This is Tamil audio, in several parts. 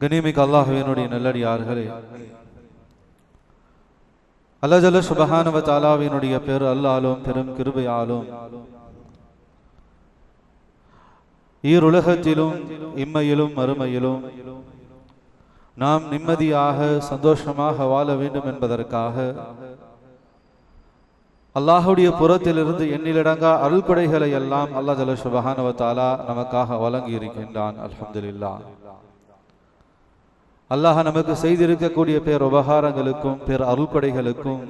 கண்ணியமிக்க அல்லாஹ்வினுடைய நல்லடியார்களே, அல்லாஹ் ஜல்ல சுப்ஹானஹு வ தஆலாவினுடைய பேர் அல்லாலும் பெரும் கிருபையாலும் ஈருலகத்திலும் இம்மையிலும் மறுமையிலும் நாம் நிம்மதியாக சந்தோஷமாக வாழ வேண்டும் என்பதற்காக அல்லாஹுடைய புறத்திலிருந்து எண்ணிலடங்கா அருள்கொடைகளை எல்லாம் அல்லாஹ் ஜல்ல சுப்ஹானஹு வ தஆலா நமக்காக வழங்கி இருக்கின்றான். அல்ஹம்துலில்லாஹ். அல்லாஹ் நமக்கு செய்திருக்கக்கூடிய பேர் உபகாரங்களுக்கும் பேர் அருள்கொடைகளுக்கும்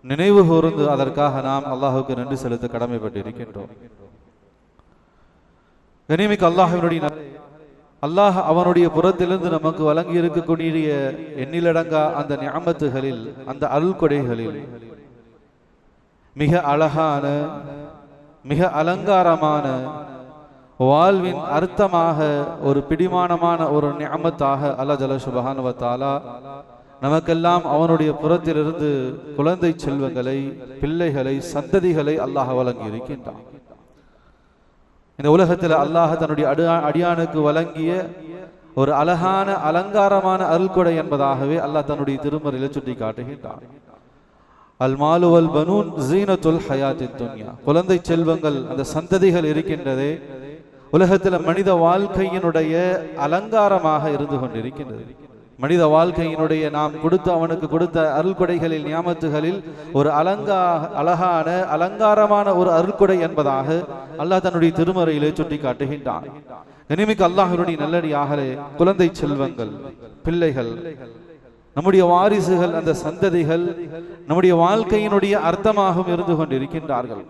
நினைவு கூர்ந்து அதற்காக நாம் அல்லாஹுக்கு நன்றி செலுத்த கடமைப்பட்டிருக்கின்றோம். கனிமிக்க அல்லாஹ்வினுடைய அல்லாஹ் அவனுடைய புறத்திலிருந்து நமக்கு வழங்கி இருக்கக்கூடிய எண்ணிலடங்கா அந்த நிஅமத்துகளில், அந்த அருள்கொடைகளில் மிக அழகான மிக அலங்காரமான வாழ்வின் அர்த்தமாக ஒரு பிடிமானமான ஒரு நிஅமத்தாக அல்லாஹ் ஜல்ல சுப்ஹானஹு வ தஆலா நமக்கெல்லாம் அவனுடைய புறத்திலிருந்து குழந்தை செல்வங்களை, பிள்ளைகளை, சந்ததிகளை அல்லாஹ் வழங்கி இருக்கின்றான். இந்த உலகத்தில் அல்லாஹ் தன்னுடைய அடியானுக்கு வழங்கிய ஒரு அழகான அலங்காரமான அருள்கொடை என்பதாகவே அல்லாஹ் தன்னுடைய திருமறையில சுட்டி காட்டுகின்றான். அல் மாலு வல் பனூன் ஸீனத்துல் ஹயாத்தித் துன்யா. குழந்தை செல்வங்கள், அந்த சந்ததிகள் இருக்கின்றதே, உலகத்தில் மனித வாழ்க்கையினுடைய அலங்காரமாக இருந்து கொண்டிருக்கின்றது. மனித வாழ்க்கையினுடைய நாம் அவனுக்கு கொடுத்த அருள்கொடைகளில், நியாமத்துகளில் ஒரு அழகான அலங்காரமான ஒரு அருள்கொடை என்பதாக அல்லாஹ் தன்னுடைய திருமறையிலே சுட்டி காட்டுகின்றான். கனிமிக்க அல்லாஹ்வினுடைய நல்லடியார்களே, குழந்தை செல்வங்கள், பிள்ளைகள், நம்முடைய வாரிசுகள், அந்த சந்ததிகள் நம்முடைய வாழ்க்கையினுடைய அர்த்தமாகவும் இருந்து கொண்டிருக்கின்றார்கள்.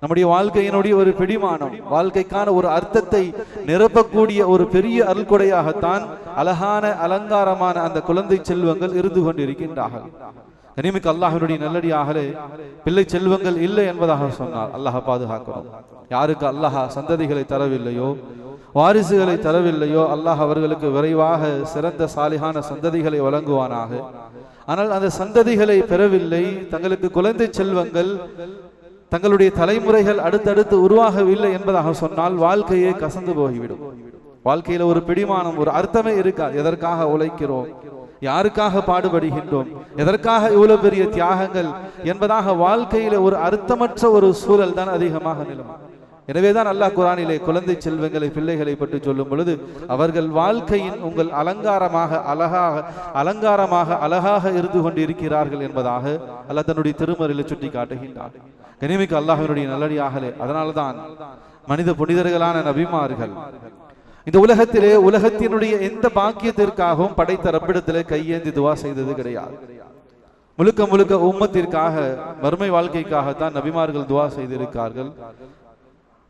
நம்முடைய வாழ்க்கையினுடைய ஒரு பிடிமானம், வாழ்க்கைக்கான ஒரு அர்த்தத்தை நிரப்பக்கூடிய ஒரு பெரிய அருள்கொடையாகத்தான் அழகான அலங்காரமான அந்த குழந்தை செல்வங்கள் இருந்து கொண்டிருக்கின்றார்கள். கனிமிக்க அல்லாஹ்வினுடைய நல்லடியார்களே, பிள்ளை செல்வங்கள் இல்லை என்பதாக சொன்னார். அல்லாஹ் பாதுகாக்கணும். யாருக்கு அல்லாஹ் சந்ததிகளை தரவில்லையோ, வாரிசுகளை தரவில்லையோ, அல்லாஹ் அவர்களுக்கு விரைவாக சிறந்த சாலிகான சந்ததிகளை வழங்குவானாக. ஆனால் அந்த சந்ததிகளை பெறவில்லை, தங்களுக்கு குழந்தை செல்வங்கள், தங்களுடைய தலைமுறைகள் அடுத்தடுத்து உருவாகவில்லை என்பதாக சொன்னால் வாழ்க்கையே கசந்து போய்விடும். வாழ்க்கையில ஒரு பிடிமானம், ஒரு அர்த்தமே இருக்காது. எதற்காக உழைக்கிறோம், யாருக்காக பாடுபடுகின்றோம், எதற்காக இவ்வளவு பெரிய தியாகங்கள் என்பதாக வாழ்க்கையில ஒரு அர்த்தமற்ற ஒரு சூழல் தான் அதிகமாக நிலவும். எனவேதான் அல்லாஹ் குர்ஆனிலே குழந்தை செல்வங்களை, பிள்ளைகளை பற்றி சொல்லும் பொழுது அவர்கள் வாழ்க்கையின் உங்கள் அலங்காரமாக அழகாக இருந்து கொண்டிருக்கிறார்கள் என்பதாக அல்லாஹ் தன்னுடைய திருமறையிலே சுட்டி காட்டுகின்றார். கனிமிக்க அல்லாஹ்வினுடைய நல்லடியார்களே, அதனால்தான் மனித புனிதர்களான நபிமார்கள் இந்த உலகத்திலே உலகத்தினுடைய எந்த பாக்கியத்திற்காகவும் படைத்த ரப்பிடத்திலே கையேந்தி துவா செய்தது கிடையாது. முழுக்க முழுக்க உம்மத்திற்காக, மறுமை வாழ்க்கைக்காகத்தான் நபிமார்கள் துவா செய்திருக்கார்கள்.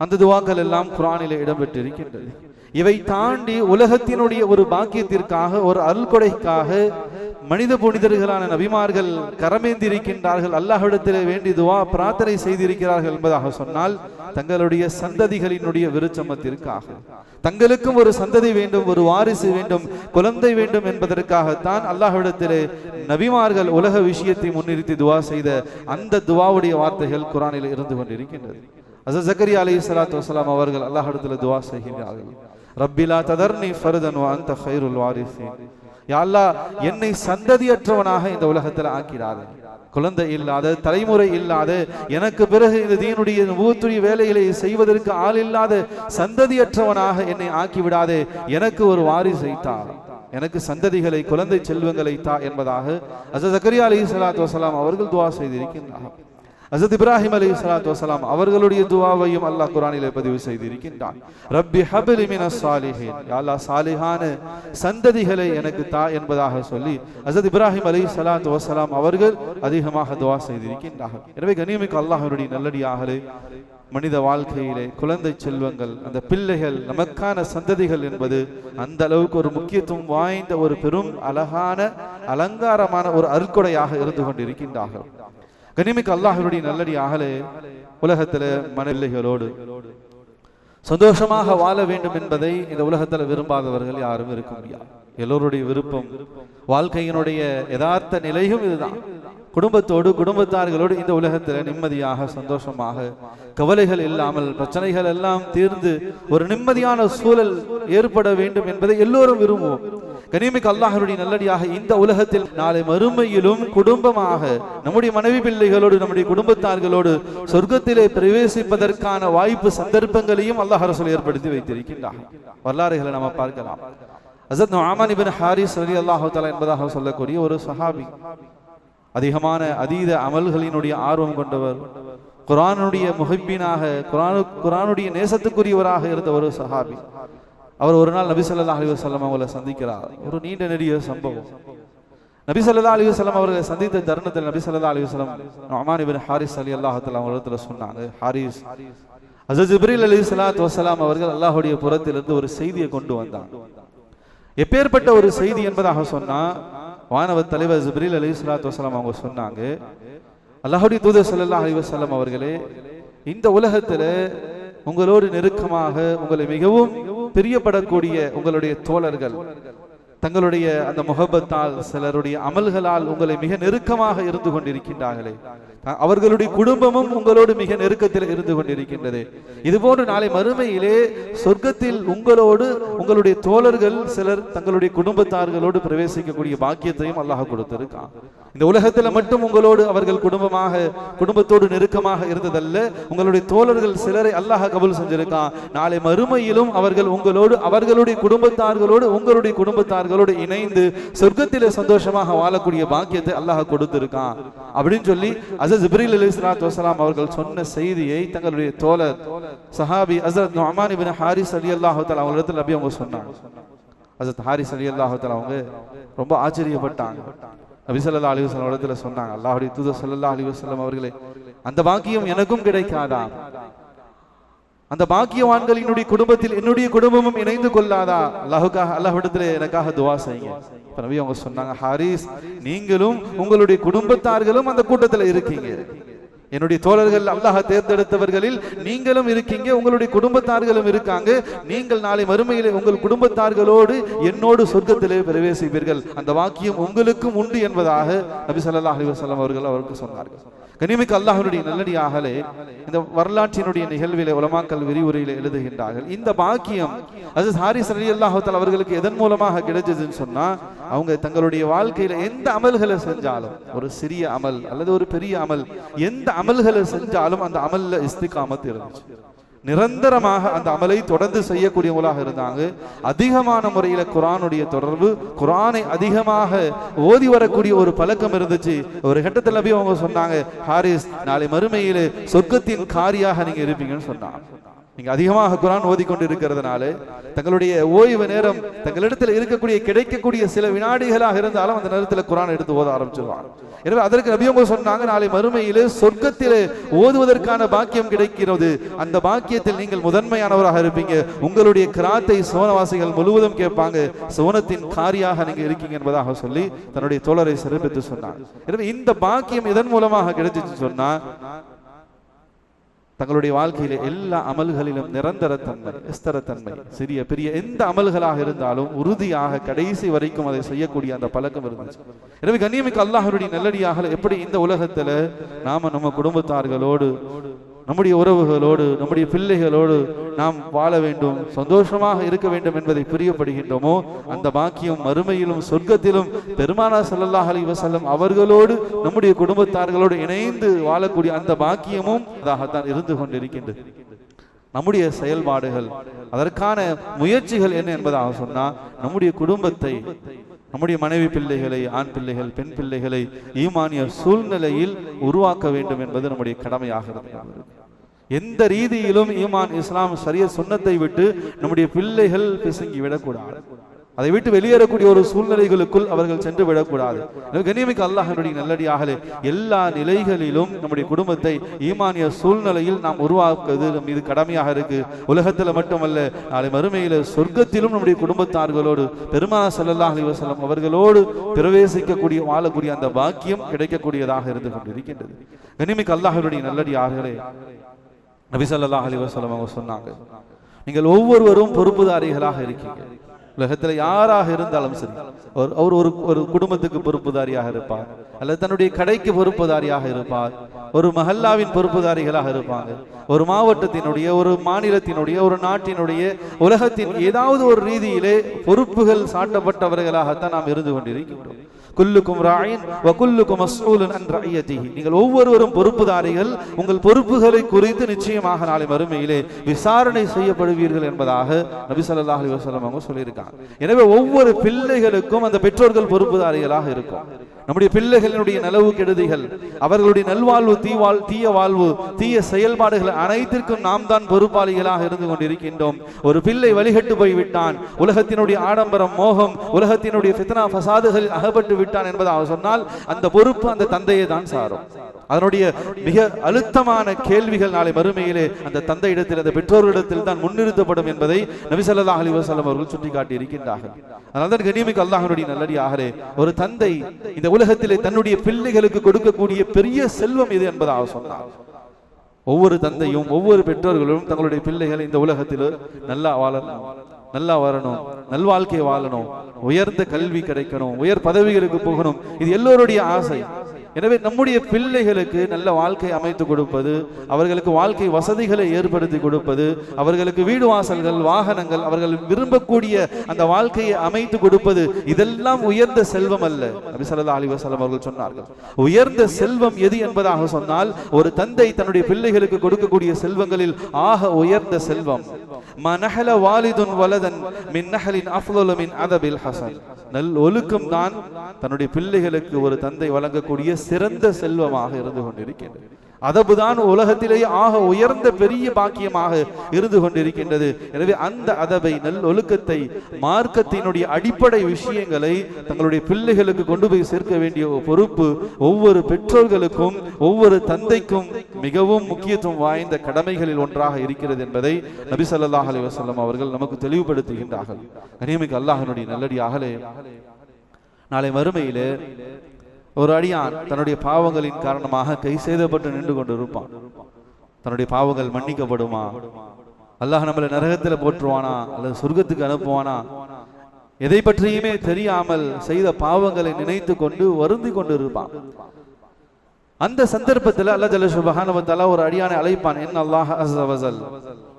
அந்த துவாக்கள் எல்லாம் குர்ஆனிலே இடம்பெற்றிருக்கின்றது. இவை தாண்டி உலகத்தினுடைய ஒரு பாக்கியத்திற்காக, ஒரு அருள்கொடைக்காக மனித புனிதர்களான நபிமார்கள் கரமேந்திருக்கின்றார்கள். அல்லாஹ்விடத்திலே வேண்டி துவா பிரார்த்தனை செய்திருக்கிறார்கள் என்பதாக சொன்னால் தங்களுடைய சந்ததிகளினுடைய விருச்சமத்திற்காக, தங்களுக்கும் ஒரு சந்ததி வேண்டும், ஒரு வாரிசு வேண்டும், குழந்தை வேண்டும் என்பதற்காகத்தான் அல்லாஹ்விடத்திலே நபிமார்கள் உலக விஷயத்தை முன்னிறுத்தி துவா செய்த அந்த துவாவுடைய வார்த்தைகள் குர்ஆனில் இருந்து கொண்டிருக்கின்றது. ஹஸரத் ஜக்கரியா அலைஹிஸ்ஸலாத்து வஸலாம் அவர்கள் அல்லாஹ்விடத்தில் துஆ செய்கிறார்கள். ரப்பி லா ததர்னி ஃபர்தன் வ அன்த கைருல் வாரிஸீன். யா அல்லாஹ், என்னை சந்ததியற்றவனாக இந்த உலகத்தில் ஆக்கிடாதே. குழந்தை இல்லாத, தலைமுறை இல்லாத, எனக்கு பிறகு இந்த தீனுடைய நுபுவத்துடைய வேலைகளை செய்வதற்கு ஆள் இல்லாத சந்ததியற்றவனாக என்னை ஆக்கிவிடாதே. எனக்கு ஒரு வாரிசை தா, எனக்கு சந்ததிகளை, குழந்தை செல்வங்களை தா என்பதாக ஹஸரத் ஜக்கரியா அலைஹிஸ்ஸலாத்து வஸலாம் அவர்கள் துஆ செய்திருக்கின்றார்கள். ஹஸரத் இப்ராஹிம் அலைஹிஸ்ஸலாத்து வஸலாம் அவர்களுடைய துஆவையும் அல்லாஹ் குர்ஆனிலே பதிவு செய்திருக்கின்றான். ரப்பி ஹப்லி மினஸ் சாலிஹீன். யா அல்லாஹ், சாலிஹான சந்ததிகளை எனக்கு தா என்பதாக சொல்லி ஹஸரத் இப்ராஹிம் அலைஹிஸ்ஸலாத்து வஸலாம் அவர்கள் அதிகமாக துஆ செய்திருக்கின்றார்கள். எனவே கண்ணியமிக்க அல்லாஹ்வுடைய நல்லடியார்களே, மனித வாழ்க்கையிலே குழந்தை செல்வங்கள், அந்த பிள்ளைகள், நமக்கான சந்ததிகள் என்பது அந்த அளவுக்கு ஒரு முக்கியத்துவம் வாய்ந்த ஒரு பெரும் அழகான அலங்காரமான ஒரு அருள்கொடையாக இருந்து கொண்டிருக்கின்றார்கள். கண்ணியமிக்க அல்லாஹ்வினுடைய நல்லடியார்களே, உலகத்துல மனநிலைகளோடு சந்தோஷமாக வாழ வேண்டும் என்பதை இந்த உலகத்துல விரும்பாதவர்கள் யாரும் இருக்க முடியாது. எல்லோருடைய விருப்பம், வாழ்க்கையினுடைய யதார்த்த நிலையும் இதுதான். குடும்பத்தோடு குடும்பத்தார்களோடு இந்த உலகத்தில் நிம்மதியாக சந்தோஷமாக கவலைகள் இல்லாமல் பிரச்சனைகள் எல்லாம் தீர்ந்து ஒரு நிம்மதியான சூழல் ஏற்பட வேண்டும் என்பதை எல்லோரும் விரும்புவோம். கனிமிக்கு அல்லாஹ்வுடைய நல்லடியாக இந்த உலகத்தில் நாளை மறுமையிலும் குடும்பமாக நம்முடைய மனைவி பிள்ளைகளோடு நம்முடைய குடும்பத்தார்களோடு சொர்க்கத்திலே பிரவேசிப்பதற்கான வாய்ப்பு சந்தர்ப்பங்களையும் அல்லாஹ் ரசூல் ஏற்படுத்தி வைத்திருக்கின்றார். வரலாறுகளை நாம் பார்க்கலாம். ஹஸரத் நுஅமான் இப்னு ஹாரிஸ் ரலியல்லாஹு தஆலா என்பதாக சொல்லக்கூடிய ஒரு சஹாபி, அதிகமான அதீத அமல்களினுடைய ஆர்வம் கொண்டவர், குர்ஆனுடைய முஹிப்பீனாக குர்ஆனுடைய நேசத்துக்குரியவராக இருந்த ஒரு சஹாபி. அவர் ஒரு நாள் நபி ஸல்லல்லாஹு அலைஹி வஸல்லம் அவர்களை சந்திக்கிறார். ஒரு நீண்ட நெடிய சம்பவம். நபி ஸல்லல்லாஹு அலைஹி வஸல்லம் அவர்களை சந்தித்த தருணத்தில் நபி ஸல்லல்லாஹு அலைஹி வஸல்லம் நுஅமான் இப்னு ஹாரிஸ் ரலியல்லாஹு தஆலா அவர்களிடத்தில் சொன்னாங்க, ஹாரிஸ், ஹஸரத் ஜிப்ரீல் அலைஹிஸ்ஸலாத்து வஸலாம் அவர்கள் அல்லாஹ்வுடைய புறத்திலிருந்து ஒரு செய்தியை கொண்டு வந்தாங்க. எப்பேற்பட்ட ஒரு செய்தி என்பதாக சொன்னா, வானவ தலைவர் ஜிப்ரீல் அலைஹிஸ்ஸலாத்து வஸலாம் அவங்க சொன்னாங்க, அல்லாஹ்வுடைய தூதர் ஸல்லல்லாஹு அலைஹி வஸல்லம் அவர்களே, இந்த உலகத்துல உங்களோடு நெருக்கமாக உங்களை மிகவும் பிரியப்படக்கூடிய உங்களுடைய தோழர்கள் தங்களுடைய அந்த முகப்பத்தால் சிலருடைய அமல்களால் உங்களை மிக நெருக்கமாக இருந்து கொண்டிருக்கின்றார்களே, அவர்களுடைய குடும்பமும் உங்களோடு மிக நெருக்கத்தில் இருந்து கொண்டிருக்கின்றது. இதுபோன்று நாளை மறுமையிலே சொர்க்கத்தில் உங்களோடு உங்களுடைய தோழர்கள் சிலர் தங்களுடைய குடும்பத்தார்களோடு பிரவேசிக்கக்கூடிய பாக்கியத்தையும் அல்லாஹ் கொடுத்திருக்கான். இந்த உலகத்துல மட்டும் உங்களோடு அவர்கள் குடும்பத்தோடு நெருக்கமாக இருந்ததல்ல, உங்களுடைய தோழர்கள் சிலரை அல்லாஹ் கபூல் செஞ்சிருக்கான். நாளை மறுமையிலும் அவர்கள் உங்களோடு அவர்களுடைய குடும்பத்தார்களோடு உங்களுடைய குடும்பத்தார்களோடு இணைந்து சொர்க்கத்திலே சந்தோஷமாக வாழக்கூடிய பாக்கியத்தை அல்லாஹ் கொடுத்திருக்கான் அப்படின்னு சொல்லி ஹஸரத் ஜிப்ரீல் அலைஹிஸ்ஸலாத்து வஸலாம் அவர்கள் சொன்ன செய்தியை தங்களுடைய தோழர் சஹாபி ஹஸரத் நுஅமான் இப்னு ஹாரிஸ் ரலியல்லாஹு தஆலா அவர்களிடத்தில் நபி அவங்க சொன்னாங்க. ஹஸரத் ஹாரிஸ் ரலியல்லாஹு தஆலா அவங்க ரொம்ப ஆச்சரியப்பட்டாங்க. நபி ஸல்லல்லாஹு அலைஹி வஸல்லம் இடத்துல சொன்னாங்க, அல்லாஹ்வுடைய தூதர் ஸல்லல்லாஹு அலைஹி வஸல்லம் அவர்களே, அந்த பாக்கியம் எனக்கும் கிடைக்காதா? அந்த பாக்கியவான்களினுடைய குடும்பத்தில் என்னுடைய குடும்பமும் இணைந்து கொள்ளாதா? அல்லாஹ்விடத்திலே எனக்காக துஆ செய்யுங்க. நபி அவங்க சொன்னாங்க, ஹாரிஸ், நீங்களும் உங்களுடைய குடும்பத்தார்களும் அந்த கூட்டத்தில் இருக்கீங்க. என்னுடைய தோழர்கள் அல்லாஹ் தேர்ந்தெடுத்தவர்களில் நீங்களும் இருக்கீங்க, உங்களுடைய குடும்பத்தார்களும் இருக்காங்க. நீங்கள் நாளை மறுமையிலே உங்கள் குடும்பத்தார்களோடு என்னோடு சொர்க்கத்திலே பிரவேசிப்பீர்கள். அந்த வாக்கியம் உங்களுக்கும் உண்டு என்பதாக நபி ஸல்லல்லாஹு அலைஹி வஸல்லம் அவர்கள் அவருக்கு சொன்னார்கள். கனிமிக்கு அல்லாஹ்வுடைய நல்லடியார்களே, இந்த வரலாற்றினுடைய நிகழ்விலே உலமாக்கள் விரிவுரையிலே எழுதுகின்றார்கள், இந்த பாக்கியம் ஹஸரத் ஹாரிஸ் ரலியல்லாஹு தஆலா அவர்களுக்கு எதன் மூலமாக கிடைச்சதுன்னு சொன்னா, அவங்க தங்களுடைய வாழ்க்கையில எந்த அமல்களை செஞ்சாலும், ஒரு சிறிய அமல் அல்லது ஒரு பெரிய அமல், எந்த அமல்களை செஞ்சாலும் அந்த அமல்ல இஸ்திகாமத் இருந்துச்சு. நிரந்தரமாக அந்த அமலை தொடர்ந்து செய்யக்கூடியவங்களாக இருந்தாங்க. அதிகமான முறையில குர்ஆனுடைய தொடர்பு, குர்ஆனை அதிகமாக ஓதி வரக்கூடிய ஒரு பழக்கம் இருந்துச்சு. ஒரு கட்டத்தில் நபி அவங்க சொன்னாங்க, ஹாரிஸ், நாளை மறுமையிலே சொர்க்கத்தின் காரியாக நீங்க இருப்பீங்கன்னு சொன்னாங்க. நீங்க அதிகமாக குர்ஆன் ஓதிக்கொண்டு இருக்கிறதுனால தங்களுடைய ஓய்வு நேரம் தங்களிடத்தில் இருக்கக்கூடிய கிடைக்கக்கூடிய சில வினாடிகளாக இருந்தாலும் அந்த நேரத்தில் குர்ஆன் எடுத்து ஓத ஆரம்பிச்சிருவாங்க. எனவே அதற்கு நபி அவங்க சொன்னாங்க, நாளை மறுமையிலே சொர்க்கத்திலே ஓதுவதற்கான பாக்கியம் கிடைக்கிறது. அந்த பாக்கியத்தில் நீங்கள் முதன்மையானவராக இருப்பீங்க. உங்களுடைய கிராத்தை சோனவாசிகள் முழுவதும் கேட்பாங்க. சோனத்தின் காரியாக நீங்க இருக்கீங்க என்பதாக சொல்லி தன்னுடைய தோழரை சிறப்பித்து சொன்னாங்க. எனவே இந்த பாக்கியம் இதன் மூலமாக கிடைச்சிச்சு சொன்னா, தங்களுடைய வாழ்க்கையில எல்லா அமல்களிலும் நிரந்தரத்தன்மை, ஸ்திரத்தன்மை, சிறிய பெரிய எந்த அமல்களாக இருந்தாலும் உறுதியாக கடைசி வரைக்கும் அதை செய்யக்கூடிய அந்த பழக்கம் இருந்துச்சு. எனவே கண்ணியமிக்க அல்லாஹ்வுடைய நல்லடியாக எப்படி இந்த உலகத்துல நாம நம்ம குடும்பத்தார்களோடு, நம்முடைய உறவுகளோடு, நம்முடைய பிள்ளைகளோடு நாம் வாழ வேண்டும், சந்தோஷமாக இருக்க வேண்டும் என்பதை பிரியப்படுகின்றோமோ, அந்த பாக்கியம் மறுமையிலும் சொர்க்கத்திலும் பெருமானார் ஸல்லல்லாஹு அலைஹி வஸல்லம் அவர்களோடு நம்முடைய குடும்பத்தார்களோடு இணைந்து வாழக்கூடிய அந்த பாக்கியமும் அதாகத்தான் இருந்து கொண்டிருக்கின்றது. நம்முடைய செயல்பாடுகள், அதற்கான முயற்சிகள் என்ன என்பதாக சொன்னா, நம்முடைய குடும்பத்தை, நம்முடைய மனைவி பிள்ளைகளை, ஆண் பிள்ளைகள், பெண் பிள்ளைகளை ஈமானிய சூழ்நிலையில் உருவாக்க வேண்டும் என்பது நம்முடைய கடமையாக இருக்கிறது. எந்த ரீதியிலும் ஈமான், இஸ்லாம், ஷரியத், சுன்னத்தை விட்டு நம்முடைய பிள்ளைகள் பிசங்கி விடக்கூடாது. அதை விட்டு வெளியேறக்கூடிய ஒரு சூழ்நிலைகளுக்குள் அவர்கள் சென்று விடக்கூடாது. கண்ணியமிக்க அல்லாஹ்வுடைய நல்லடியார்களே, எல்லா நிலைகளிலும் நம்முடைய குடும்பத்தை ஈமானிய சூழ்நிலையில் நாம் உருவாக்குவது நம் மீது கடமையாக இருக்கு. உலகத்தில் மட்டுமல்ல, நாளை மறுமையில சொர்க்கத்திலும் நம்முடைய குடும்பத்தார்களோடு பெருமானார் ஸல்லல்லாஹு அலைஹி வஸல்லம் அவர்களோடு பிரவேசிக்கக்கூடிய வாழக்கூடிய அந்த பாக்கியம் கிடைக்கக்கூடியதாக இருந்து கொண்டிருக்கின்றது. கண்ணியமிக்க அல்லாஹ்வுடைய நல்லடியார்களே, நபி ஸல்லல்லாஹு அலைஹி வஸல்லம் அவங்க சொன்னாங்க, நீங்கள் ஒவ்வொருவரும் பொறுப்புதாரிகளாக இருக்கீங்க. உலகத்தில் யாராக இருந்தாலும் சரி, அவர் ஒரு குடும்பத்துக்கு பொறுப்புதாரியாக இருப்பார், அல்லது தன்னுடைய கடைக்கு பொறுப்புதாரியாக இருப்பார், ஒரு மஹல்லாவின் பொறுப்புதாரிகளாக இருப்பாங்க, ஒரு மாவட்டத்தினுடைய, ஒரு மாநிலத்தினுடைய, ஒரு நாட்டினுடைய, உலகத்தின் ஏதாவது ஒரு ரீதியிலே பொறுப்புகள் சாட்டப்பட்டவர்களாகத்தான் நாம் இருந்து கொண்டிருக்கின்றோம். குல்லுக்கும் ராயின் வ குல்லுக்கும் மஸ்ஊலுன் அன் ரஇயத்திஹி. நீங்கள் ஒவ்வொருவரும் பொறுப்புதாரிகள். உங்கள் பொறுப்புகளை குறித்து நிச்சயமாக நாளை மறுமையிலே விசாரணை செய்யப்படுவீர்கள் என்பதாக நபி ஸல்லல்லாஹு அலைஹி வஸல்லம் அவங்க சொல்லியிருக்காங்க. எனவே ஒவ்வொரு பிள்ளைகளுக்கும் அந்த பெற்றோர்கள் பொறுப்புதாரிகளாக இருக்கும். நம்முடைய பிள்ளைகளினுடைய நலவு கெடுதிகள், அவர்களுடைய நல்வாழ்வு, தீய வாழ்வு, தீய செயல்பாடுகள் அனைத்திற்கும் நாம் தான் பொறுப்பாளிகளாக இருந்து கொண்டிருக்கின்றோம். ஒரு பிள்ளை வழிகட்டு போய்விட்டான், உலகத்தினுடைய ஆடம்பரம், மோகம், உலகத்தினுடைய ஃபித்னா ஃபசாதுகளில் அகப்பட்டு விட்டான் என்பதாக சொன்னால் அந்த பொறுப்பு அந்த தந்தையை தான் சாரும். அதனுடைய மிக அழுத்தமான கேள்விகள் நாளை மறுமையிலே அந்த தந்தையிடத்தில், அந்த பெற்றோரிடத்தில் தான் முன்னிறுத்தப்படும் என்பதை நபி ஸல்லல்லாஹு அலைஹி வஸல்லம் அவர்கள் சுட்டிக்காட்டி இருக்கின்றார்கள். அதனால்தான் கண்ணியமிக்க அல்லாஹ்வுடைய நல்லடியார்களே, ஒரு தந்தை இந்த உலகத்திலே தன்னுடைய பிள்ளைகளுக்கு கொடுக்கக்கூடிய பெரிய செல்வம் இது என்பதாக சொன்னார். ஒவ்வொரு தந்தையும் ஒவ்வொரு பெற்றோர்களும் தங்களுடைய பிள்ளைகள் இந்த உலகத்தில் நல்லா வாழணும், நல்லா வரணும், நல்வாழ்க்கை வாழணும், உயர்ந்த கல்வி கிடைக்கணும், உயர் பதவிகளுக்கு போகணும், இது எல்லோருடைய ஆசை. எனவே நம்முடைய பிள்ளைகளுக்கு நல்ல வாழ்க்கை அமைத்து கொடுப்பது, அவர்களுக்கு வாழ்க்கை வசதிகளை ஏற்படுத்தி கொடுப்பது, அவர்களுக்கு வீடு வாசல்கள், வாகனங்கள், அவர்கள் விரும்பக்கூடிய அந்த வாழ்க்கையை அமைத்து கொடுப்பது, இதெல்லாம் உயர்ந்த செல்வம் அல்ல. நபி ஸல்லல்லாஹு அலைஹி வஸல்லம் அவர்கள் சொன்னார்கள், உயர்ந்த செல்வம் எது என்பதாக சொன்னால் ஒரு தந்தை தன்னுடைய பிள்ளைகளுக்கு கொடுக்கக்கூடிய செல்வங்களில் ஆக உயர்ந்த செல்வம் மனஹல வாலிதுன் வலதன் மின் நஹலின் அஃலலு மின் அதபில் ஹஸன். நல் ஒழுக்கம் தான் தன்னுடைய பிள்ளைகளுக்கு ஒரு தந்தை வழங்கக்கூடிய சிறந்த செல்வமாக இருந்து கொண்டிருக்கின்றது. அதபுதான் உலகத்திலேயே ஆக உயர்ந்த பெரிய பாக்கியமாக இருந்து கொண்டிருக்கின்றது. எனவே அந்த அதபை, நல் ஒழுக்கத்தை, மார்க்கத்தினுடைய அடிப்படை விஷயங்களை தங்களுடைய பிள்ளைகளுக்கு கொண்டு போய் சேர்க்க வேண்டிய பொறுப்பு ஒவ்வொரு பெற்றோர்களுக்கும், ஒவ்வொரு தந்தைக்கும் மிகவும் முக்கியத்துவம் வாய்ந்த கடமைகளில் ஒன்றாக இருக்கிறது என்பதை நபி ஸல்லல்லாஹு அலைஹி வஸல்லம் அவர்கள் நமக்கு தெளிவுபடுத்துகின்றார்கள். கண்ணியமிக்க அல்லாஹ்வினுடைய நல்லடியார்களே, நாளை மறுமையிலே ஒரு அடியான் தன்னுடைய பாவங்களின் காரணமாக கை செய்தப்பட்டு நின்று கொண்டிருப்பான். தன்னுடைய பாவங்கள் மன்னிக்கப்படுமா, அல்லாஹ் நம்மளை நரகத்தில் போற்றுவானா அல்லது சொர்க்கத்துக்கு அனுப்புவானா, எதை பற்றியுமே தெரியாமல் செய்த பாவங்களை நினைத்து கொண்டு வருந்தி கொண்டு இருப்பான். அந்த சந்தர்ப்பத்தில் அல்லாஹ் ஜல்ல சுப்ஹானஹு வ தஆலா ஒரு அடியானை அழைப்பான். இன் அல்லாஹ் அஸ்ஸ வஜல்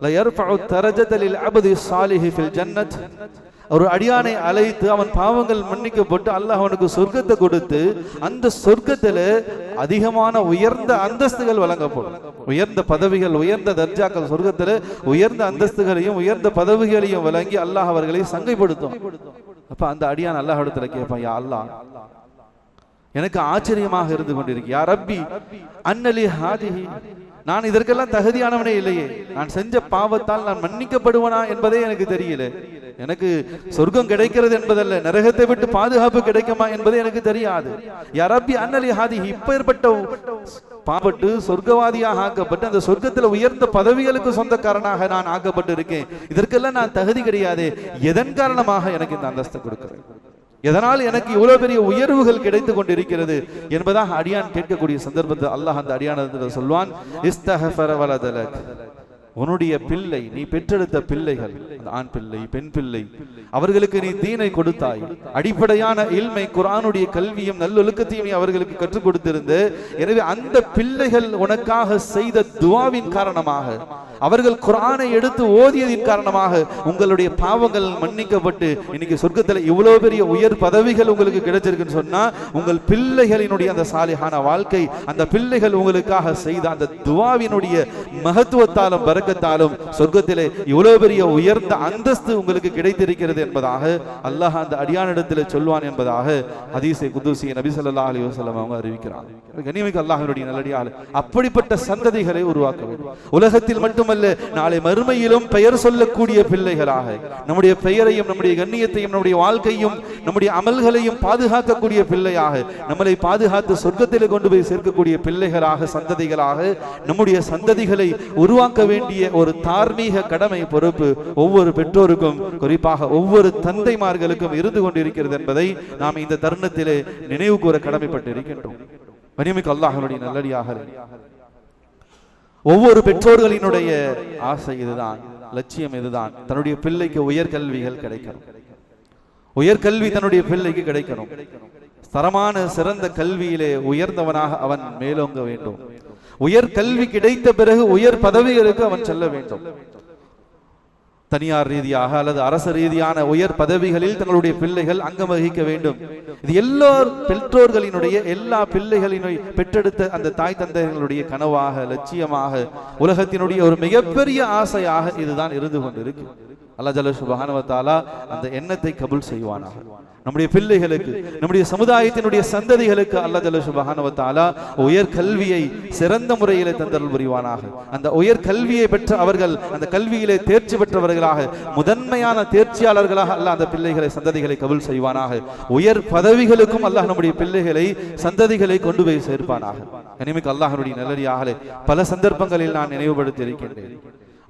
லா யர்ஃபஉ தரஜத லில் அப்தி ஸாலிஹி ஃபில் ஜன்னத். ஒரு அடியானை அழைத்து அவன் பாவங்கள் மன்னிக்கப்பட்டு அல்லாஹ் அவனுக்கு சொர்க்கத்தை கொடுத்து அந்த சொர்க்கத்துல அதிகமான உயர்ந்த அந்தஸ்துகள் வழங்கப்படும். உயர்ந்த பதவிகள், உயர்ந்த தர்ஜாக்கள், சொர்க்கத்துல உயர்ந்த அந்தஸ்துகளையும் உயர்ந்த பதவிகளையும் வழங்கி அல்லாஹ் அவர்களை சங்கைப்படுத்தும். அப்ப அந்த அடியான் அல்லாஹ் இடத்துல கேட்பான், யா அல்லாஹ், எனக்கு ஆச்சரியமாக இருந்து கொண்டிருக்கு, யா ரப்பி அன்னலி ஹாதிஹி, நான் இதற்கெல்லாம் தகுதியானவனே இல்லையே, நான் செஞ்ச பாவத்தால் நான் மன்னிக்கப்படுவனா என்பதே எனக்கு தெரியல, எனக்கு சொர்க்கம் கிடைக்கிறது என்பதல்ல, நரகத்தை விட்டு பாதுகாப்பு கிடைக்குமா என்பதே எனக்கு தெரியாது. யா ரப்பி அன்னலி ஹாதிஹி, இப்பேற்பட்ட பாவப்பட்டு சொர்க்கவாதியாக ஆக்கப்பட்டு அந்த சொர்க்கத்தில் உயர்ந்த பதவிகளுக்கு சொந்தக்காரனாக நான் ஆக்கப்பட்டு இருக்கேன், இதற்கெல்லாம் நான் தகுதி கிடையாது, எதன் காரணமாக எனக்கு இந்த அந்தஸ்து கொடுக்கிறேன், எதனால் எனக்கு இவ்வளவு பெரிய உயர்வுகள் கிடைத்து கொண்டிருக்கிறது என்பதாக அடியான் கேட்கக்கூடிய சந்தர்ப்பத்தில் அல்லாஹ் அந்த அடியானத்தில் சொல்வான், இஸ்தஹஃபர வலதலக், உன்னுடைய பிள்ளை, நீ பெற்றெடுத்த பிள்ளைகள், ஆண் பிள்ளை, பெண் பிள்ளை, அவர்களுக்கு நீ தீனை கொடுத்தாய், அடிப்படையான இல்மை, குர்ஆனுடைய கல்வியும் நல்லொழுக்கத்தையும் நீ அவர்களுக்கு கற்றுக் கொடுத்திருந்த, எனவே அந்த பிள்ளைகள் உனக்காக செய்த துஆவின் காரணமாக, அவர்கள் குர்ஆனை எடுத்து ஓதியதின் காரணமாக உங்களுடைய பாவங்கள் மன்னிக்கப்பட்டு இன்னைக்கு சொர்க்கத்தில் இவ்வளவு பெரிய உயர் பதவிகள் உங்களுக்கு கிடைச்சிருக்குன்னு சொன்னா, உங்கள் பிள்ளைகளினுடைய அந்த சாலிஹான வாழ்க்கை, அந்த பிள்ளைகள் உங்களுக்காக செய்த அந்த துஆவினுடைய மகத்துவத்தாலும் பரக்கத்தாலும் சொர்க்கத்திலே இவ்வளவு பெரிய உயர்ந்த அந்தஸ்து உங்களுக்கு கிடைத்திருக்கிறது என்பதாக அல்லாஹ் அந்த அடியானிடத்தில் சொல்வான் என்பதாக ஹதீஸை குதுஸி நபி ஸல்லல்லாஹு அலைஹி வஸல்லம் அவங்க அறிவிக்கிறார். கண்ணியமிக்க அல்லாஹ்வினுடைய நல்லடியார்களே, அப்படிப்பட்ட சந்ததிகளை உருவாக்க வேண்டும். உலகத்தில் மட்டுமல்ல, நாளை மறுமையிலும் பெயர் சொல்லக்கூடிய பிள்ளைகளாக, நம்முடைய பெயரையும் நம்முடைய கண்ணியத்தையும் நம்முடைய வாழ்க்கையும் நம்முடைய அமல்களையும் பாதுகாக்கக்கூடிய பிள்ளையாக, நம்மளை பாதுகாத்து சொர்க்கத்திலே கொண்டு போய் சேர்க்கக்கூடிய பிள்ளைகளாக, சந்ததிகளாக நம்முடைய சந்ததிகளை உருவாக்க வேண்டிய ஒரு தார்மீக கடமை, பொறுப்பு ஒவ்வொரு பெற்றோருக்கும், குறிப்பாக ஒவ்வொரு தந்தைமார்களுக்கும் இருந்து கொண்டிருக்கிறது என்பதை நாம் இந்த தருணத்திலே நினைவு கூற கடமைப்பட்டு இருக்கின்றோம். கண்ணியமிக்க அல்லாஹ்வுடைய நல்லடியார்களே, ஒவ்வொரு பெற்றோர்களினுடைய ஆசை இதுதான், லட்சியம் இதுதான், தன்னுடைய பிள்ளைக்கு உயர்கல்விகள் கிடைக்கணும், உயர்கல்வி தன்னுடைய பிள்ளைக்கு கிடைக்கணும். தரமான சிறந்த கல்வியிலே உயர்ந்தவனாக அவன் மேலோங்க வேண்டும். உயர் கல்வி கிடைத்த பிறகு உயர் பதவிகளுக்கு அவன் செல்ல வேண்டும். தனியார் ரீதியாக அல்லது அரசு ரீதியான உயர் பதவிகளில் தங்களுடைய பிள்ளைகள் அங்கம் வகிக்க வேண்டும். இது எல்லா பெற்றோர்களினுடைய எல்லா பிள்ளைகளினுடைய பெற்றெடுத்த அந்த தாய் தந்தைகளுடைய கனவாக, லட்சியமாக, உலகத்தினுடைய ஒரு மிகப்பெரிய ஆசையாக இதுதான் இருந்து கொண்டிருக்கு. அல்லாஹ் ஜல்ல சுப்ஹானஹு வ தஆலா அந்த எண்ணத்தை கபூல் செய்வானாக. நம்முடைய பிள்ளைகளுக்கு, நம்முடைய சமுதாயத்தினுடைய சந்ததிகளுக்கு அல்லாஹ் ஜல்ல சுப்ஹானஹு வ தஆலா உயர் கல்வியை சிறந்த முறையிலே தந்தருள் புரிவானாக. அந்த உயர் கல்வியை பெற்ற அவர்கள் அந்த கல்வியிலே தேர்ச்சி பெற்றவர்களாக, முதன்மையான தேர்ச்சியாளர்களாக அல்லாஹ் அந்த பிள்ளைகளை சந்ததிகளை கபூல் செய்வானாக. உயர் பதவிகளுக்கும் அல்லாஹ் நம்முடைய பிள்ளைகளை சந்ததிகளை கொண்டு போய் சேர்ப்பானாக. கனிமிக்கு அல்லாஹ்வுடைய நல்லடியார்களே, பல சந்தர்ப்பங்களில் நான் நினைவுபடுத்தி இருக்கின்றேன்.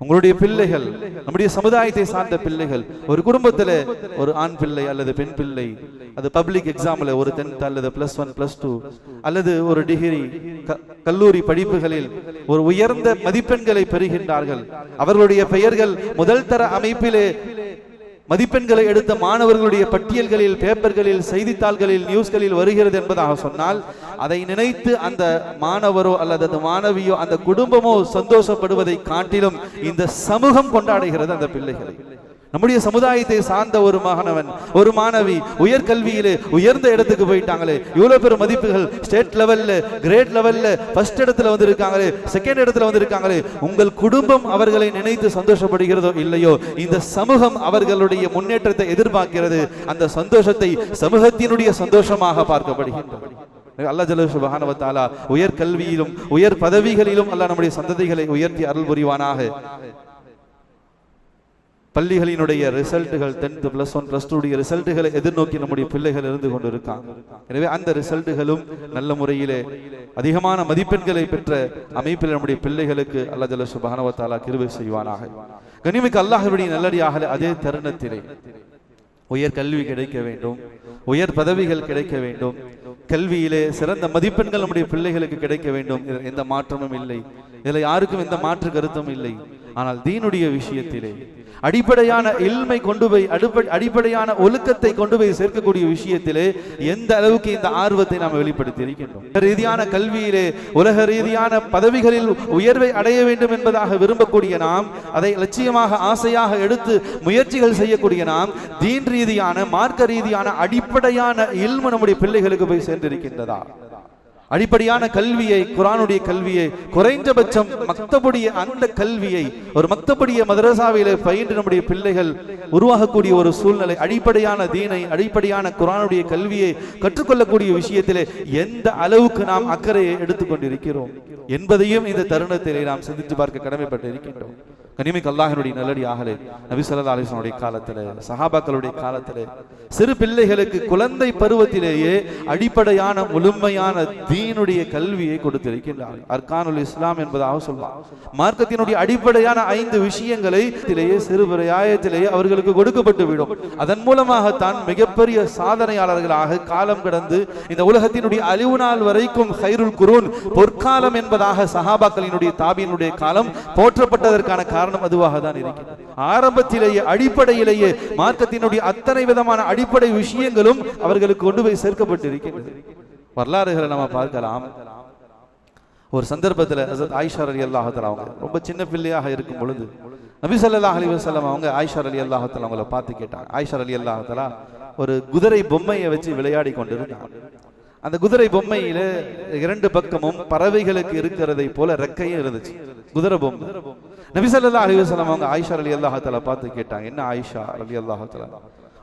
உங்களுடைய பிள்ளைகள், நம்முடைய சமுதாயத்தை சார்ந்த பிள்ளைகள், ஒரு குடும்பத்தில் ஒரு ஆண் பிள்ளை அல்லது பெண் பிள்ளை, அது பப்ளிக் எக்ஸாம்ல ஒரு 10th அல்லது +1 +2 அல்லது ஒரு டிகிரி கல்லூரி படிப்புகளில் ஒரு உயர்ந்த மதிப்பெண்களை பெறுகின்றார்கள். அவர்களுடைய பெயர்கள் முதல் தர அமைப்பிலே மதிப்பெண்களை எடுத்த மாணவர்களுடைய பட்டியல்களில், பேப்பர்களில், செய்தித்தாள்களில், நியூஸ்களில் வருகிறது என்பதாக சொன்னால், அதை நினைத்து அந்த மாணவரோ அல்லது அந்த மாணவியோ அந்த குடும்பமோ சந்தோஷப்படுவதை காட்டிலும் இந்த சமூகம் கொண்டாடுகிறது அந்த பிள்ளைகளை. நம்முடைய சமுதாயத்தை சார்ந்த ஒரு மாணவன், ஒரு மாணவி உயர்கல்வியிலே உயர்ந்த இடத்துக்கு போயிட்டாங்களே, இவ்வளவு பெரும் மதிப்புகள், ஸ்டேட் லெவல்ல, கிரேட் லெவல்ல ஃபர்ஸ்ட் இடத்துல வந்திருக்காங்களே, செகண்ட் இடத்துல வந்திருக்காங்களே, உங்கள் குடும்பம் அவர்களை நினைத்து சந்தோஷப்படுகிறதோ இல்லையோ, இந்த சமூகம் அவர்களுடைய முன்னேற்றத்தை எதிர்பார்க்கிறது. அந்த சந்தோஷத்தை சமூகத்தினுடைய சந்தோஷமாக பார்க்கப்படுகின்றது. அல்லாஹ் ஜல்ல சுப்ஹானஹு வ தஆலா உயர் கல்வியிலும் உயர் பதவிகளிலும் அல்லாஹ் நம்முடைய சந்ததிகளை உயர்த்தி அருள் புரிவானாக. பள்ளிகளினுடைய ரிசல்ட்டுகள் 10th +1 +2 ரிசல்ட்டுகளை எதிர்நோக்கி நம்முடைய பிள்ளைகள் இருந்து கொண்டிருக்காங்க. எனவே அந்த ரிசல்ட்டுகளும் நல்ல முறையிலே அதிகமான மதிப்பெண்களை பெற்ற அமைப்பில் நம்முடைய பிள்ளைகளுக்கு அல்லாஹ் ஜல்ல சுப்ஹானஹு வ தஆலா கிருபை செய்வானாக. கனிமிக்க அல்லாஹ்வுடைய நல்லடியாக அதே தருணத்திலே உயர் கல்வி கிடைக்க வேண்டும், உயர் பதவிகள் கிடைக்க வேண்டும், கல்வியிலே சிறந்த மதிப்பெண்கள் நம்முடைய பிள்ளைகளுக்கு கிடைக்க வேண்டும். எந்த மாற்றமும் இல்லை, இதில் யாருக்கும் எந்த மாற்று கருத்தும் இல்லை. ஆனால் தீனுடைய விஷயத்திலே அடிப்படையான இல்மை கொண்டு போய் அடிப்படையான ஒழுக்கத்தை கொண்டு போய் சேர்க்கக்கூடிய விஷயத்திலே எந்த அளவுக்கு இந்த ஆர்வத்தை நாம் வெளிப்படுத்தி இருக்கின்றோம். ரீதியான கல்வியிலே உலக ரீதியான பதவிகளில் உயர்வை அடைய வேண்டும் என்பதாக விரும்பக்கூடிய நாம், அதை லட்சியமாக ஆசையாக எடுத்து முயற்சிகள் செய்யக்கூடிய நாம், தீன் ரீதியான மார்க்க ரீதியான அடிப்படையான இல்மு நம்முடைய பிள்ளைகளுக்கு போய் சேர்ந்திருக்கின்றதா? அடிப்படையான கல்வியை, குர்ஆனுடைய கல்வியை, குறைந்தபட்சம் மக்தபுடைய அந்த கல்வியை ஒரு மக்தபுடைய மதரசாவிலே பயின்று நம்முடைய பிள்ளைகள் உருவாகக்கூடிய ஒரு சூழ்நிலை, அடிப்படையான தீனை, அடிப்படையான குர்ஆனுடைய கல்வியை கற்றுக்கொள்ளக்கூடிய விஷயத்திலே எந்த அளவுக்கு நாம் அக்கறையை எடுத்துக்கொண்டிருக்கிறோம் என்பதையும் இந்த தருணத்திலே நாம் சிந்தித்து பார்க்க கடமைப்பட்டு இருக்கின்றோம். கனிமிக்க அல்லாஹ்வுடைய நல்லடியார்களே, நபி ஸல்லல்லாஹு அலைஹி வஸல்லம் காலத்திலே, சஹாபாக்களுடைய காலத்திலே சிறு பிள்ளைகளுக்கு குழந்தை பருவத்திலேயே அடிப்படையான முழுமையான தீனுடைய கல்வியை கொடுத்திருக்கின்றார்கள். அர்கானுல் இஸ்லாம் என்பதாக சொல்வார். மார்க்கத்தினுடைய அடிப்படையான 5 விஷயங்களை சிறு பிராயத்திலேயே அவர்களுக்கு கொடுக்கப்பட்டு விடும். அதன் மூலமாகத்தான் மிகப்பெரிய சாதனையாளர்களாக காலம் கடந்து இந்த உலகத்தினுடைய அழிவு நாள் வரைக்கும் ஹைருல் குரூன், பொற்காலம் என்பதாக சஹாபாக்களினுடைய தாபியினுடைய காலம் போற்றப்பட்டதற்கான காரணம் அதுவாக தான் இருக்கிறது. ஆரம்பத்திலேயே அடிப்படையிலேயே மார்க்கத்தினுடைய அத்தனை விதமான அடிப்படை விஷயங்களும் அவர்களுக்கு கொண்டு போய் சேர்க்கப்பட்டிருக்கிறது. வரலாறுகளை நம்ம பார்க்கலாம். ஒரு சந்தர்ப்பத்தில் ஹஜ்ரத் ஆயிஷா ரலியல்லாஹு தஆலா அவங்க ரொம்ப சின்ன பிள்ளையாக இருக்கும் பொழுது நபி ஸல்லல்லாஹு அலைஹி வஸல்லம் அவங்க ஆயிஷா ரலியல்லாஹு தஆலா அவங்கள பார்த்து கேட்டாங்க. ஆயிஷா ரலியல்லாஹு தஆலா ஒரு குதிரை பொம்மையை வச்சு விளையாடி கொண்டிருந்தாங்க. அந்த குதிரை பொம்மையில 2 பக்கமும் பறவைகளுக்கு இருக்கிறதை போல ரெக்கையும் இருந்துச்சு, குதிரை பொம்மை. நபி ஸல்லல்லாஹு அலைஹி வஸல்லம் அவங்க ஆயிஷா ரலியல்லாஹு தஆலா பார்த்து கேட்டாங்க, என்ன ஆயிஷா ரலியல்லாஹு தஆலா,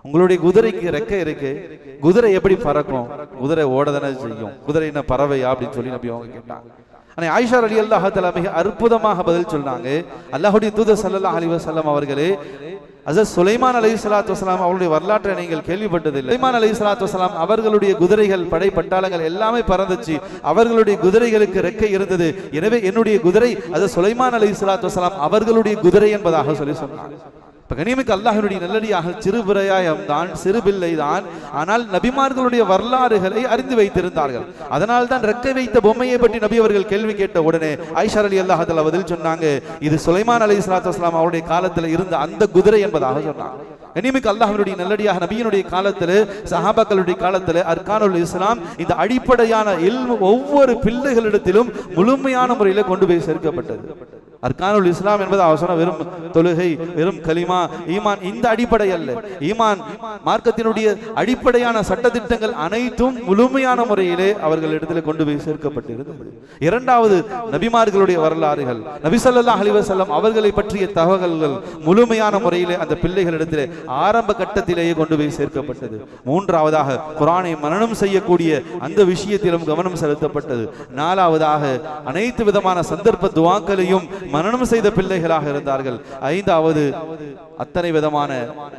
உங்களுடைய குதிரைக்கு ரெக்கை இருக்கு, குதிரை எப்படி பறக்கும்? குதிரை ஓடதானே செய்யும், குதிரை என்ன பறவையா அப்படின்னு சொல்லி நபி அவங்க கேட்டாங்க. ஆனா ஆயிஷா ரலியல்லாஹு தஆலா மிக அற்புதமாக பதில் சொன்னாங்க. அல்லாஹ்வுடைய தூதர் ஸல்லல்லாஹு அலைஹி வஸல்லம் அவர்களே, ஹஜ்ரத் சுலைமான் அலைஹிஸ்ஸலாத்து வஸலாம் அவருடைய வரலாற்றை நீங்கள் கேள்விப்பட்டதில்லை. சுலைமான் அலைஹிஸ்ஸலாத்து வஸலாம் அவர்களுடைய குதிரைகள், படை பட்டாளங்கள் எல்லாமே பறந்துச்சு, அவர்களுடைய குதிரைகளுக்கு ரெக்கை இருந்தது. எனவே என்னுடைய குதிரை ஹஜ்ரத் சுலைமான் அலைஹிஸ்ஸலாத்து வஸலாம் அவர்களுடைய குதிரை என்பதாக சொல்லி சொன்னாங்க. கனிமிக்க அல்லாஹ்வுடைய நல்லடியாக சிறு பிராயம் தான், சிறு பிள்ளை தான், ஆனால் நபிமார்களுடைய வரலாறுகளை அறிந்து வைத்திருந்தார்கள். அதனால் தான் ரெக்கை வைத்த பொம்மையை பற்றி நபி அவர்கள் கேள்வி கேட்ட உடனே ஆயிஷா ரலியல்லாஹு தஆலா பதில் சொன்னாங்க, இது சுலைமான் அலைஹிஸ்ஸலாத்து வஸலாம் அவருடைய காலத்தில் இருந்த அந்த குதிரை என்பதாக சொன்னாங்க. கண்ணியமிக்க அல்லாஹ்வினுடைய நல்லடியாக நபியினுடைய காலத்துல சஹாபாக்களுடைய காலத்துல அர்கானுல் இஸ்லாம் இந்த அடிப்படையான இல்மு ஒவ்வொரு பிள்ளைகளிடத்திலும் முழுமையான முறையில கொண்டு போய் சேர்க்கப்பட்டது. அர்கானுல் இஸ்லாம் என்பது அவர் சொன்ன வெறும் தொழுகை, வெறும் கலிமா, ஈமான், இந்த அடிப்படை அல்ல. ஈமான் மார்க்கத்தினுடைய அடிப்படையான சட்டதிட்டங்கள் அனைத்தும் முழுமையான முறையிலே அவர்களிடத்தில் கொண்டு போய் சேர்க்கப்பட்டிருந்தது. இரண்டாவது, நபிமார்களுடைய வரலாறுகள், நபி ஸல்லல்லாஹு அலைஹி வஸல்லம் அவர்களை பற்றிய தகவல்கள் முழுமையான முறையிலே அந்த பிள்ளைகளிடத்திலே ஆரம்ப கட்டத்திலேயே கொண்டு போய் சேர்க்கப்பட்டது. மூன்றாவதாக, குர்ஆனை மனனம் செய்யக்கூடிய அந்த விஷயத்திலும் கவனம் செலுத்தப்பட்டது. நாலாவதாக, அனைத்து விதமான சந்தர்ப்ப துஆக்களையும் மனனம் செய்த பிள்ளைகளாக இருந்தார்கள். ஐந்தாவது, அத்தனை விதமான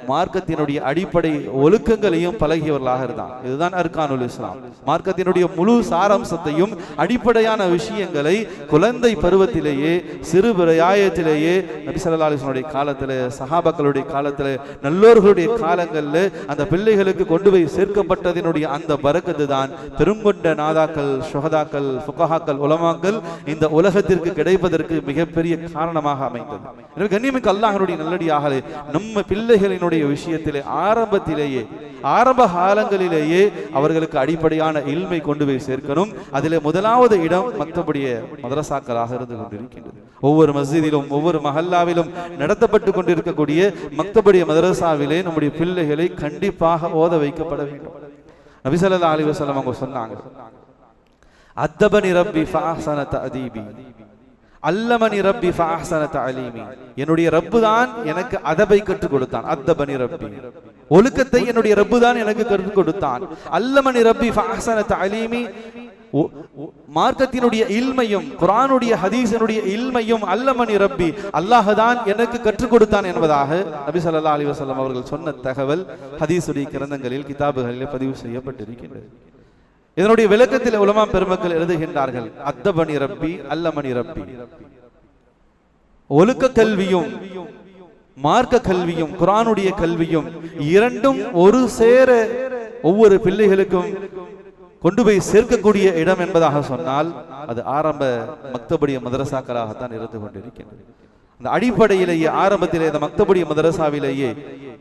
மார்க்கத்தினுடைய அடிப்படை ஒழுக்கங்களையும் பழகியவர்களாக இருந்தார். இதுதான் அர்கானுல் இஸ்லாம். மார்க்கத்தினுடைய முழு சாராம்சத்தையும் அடிப்படையான விஷயங்களை குழந்தை பருவத்திலேயே, சிறு பிராயத்திலேயே நபி ஸல்லல்லாஹு அலைஹி வஸல்லம் காலத்தில், சஹாபாக்களுடைய காலத்தில், நல்லோர்களுடைய காலங்களில் அந்த பிள்ளைகளுக்கு கொண்டு போய் சேர்க்கப்பட்டதனுடைய அந்த பரக்கத்து தான் பெருங்கொண்ட நாதாக்கள், ஷுஹதாக்கள், ஃபுகஹாக்கள், உலமாக்கள் இந்த உலகத்திற்கு கிடைப்பதற்கு மிகப்பெரிய காரணமாக அமைந்தது. எனவே கண்ணியமிக்க அல்லாஹ்வுடைய நல்லடியார்களே, நம்ம பிள்ளைகளினுடைய விஷயத்திலே ஆரம்பத்திலேயே, ஆரம்ப காலங்களிலேயே அவர்களுக்கு அடிப்படையான இல்மை கொண்டு போய் சேர்க்கணும். அதிலே முதலாவது இடம் மக்தபுடைய மதரசாக்களாக இருந்து கொண்டிருக்கின்றது. ஒவ்வொரு மஸ்ஜிதிலும் ஒவ்வொரு மஹல்லாவிலும் நடத்தப்பட்டு கொண்டிருக்கக்கூடிய மக்தபுடைய மதரசாவிலே நம்முடைய பிள்ளைகளை கண்டிப்பாக ஓத வைக்கப்பட வேண்டும். நபி ஸல்லல்லாஹு அலைஹி வஸல்லம் அவங்க சொன்னாங்க, அத்தபனி ரப்பி ஃபஅஹ்ஸன தஅதீபி அல்லமனி ரப்பி ஃபஅஹ்ஸன தஅலீமி. என்னுடைய ரப்பு தான் எனக்கு அதபை கற்றுக் கொடுத்தான். அத்தபனி ரப்பி, ஒழுக்கத்தை என்னுடைய ரப்பு தான் எனக்கு கற்றுக் கொடுத்தான். அல்லமனி ரப்பி ஃபஅஹ்ஸன தஅலீமி, மார்க்கத்தினுடைய இல்மையும் குர்ஆனுடைய ஹதீஸினுடைய இல்மையும் அல்லமனி ரப்பி, அல்லாஹ் தான் எனக்கு கற்றுக் கொடுத்தான் என்பதாக நபி ஸல்லல்லாஹு அலைஹி வஸல்லம் அவர்கள் சொன்ன தகவல் ஹதீஸுடைய கிரந்தங்களில், கிதாபுகளில் பதிவு செய்யப்பட்டிருக்கின்றது. இதனுடைய விளக்கத்தில் உலமா பெருமக்கள் எழுதுகின்றார்கள், அத்தபனி ரப்பி அல்லமனி ரப்பி, ஒழுக்க கல்வியும் மார்க்க கல்வியும் குர்ஆனுடைய கல்வியும் இரண்டும் ஒரு சேர ஒவ்வொரு பிள்ளைகளுக்கும் கொண்டு போய் சேர்க்கக்கூடிய இடம் என்பதாக சொன்னால் அது ஆரம்ப மக்தபுடைய மதரசாக்களாகத்தான் இருந்து கொண்டிருக்கின்றது. அந்த அடிப்படையிலேயே ஆரம்பத்திலே இந்த மக்தபுடைய மதரசாவிலேயே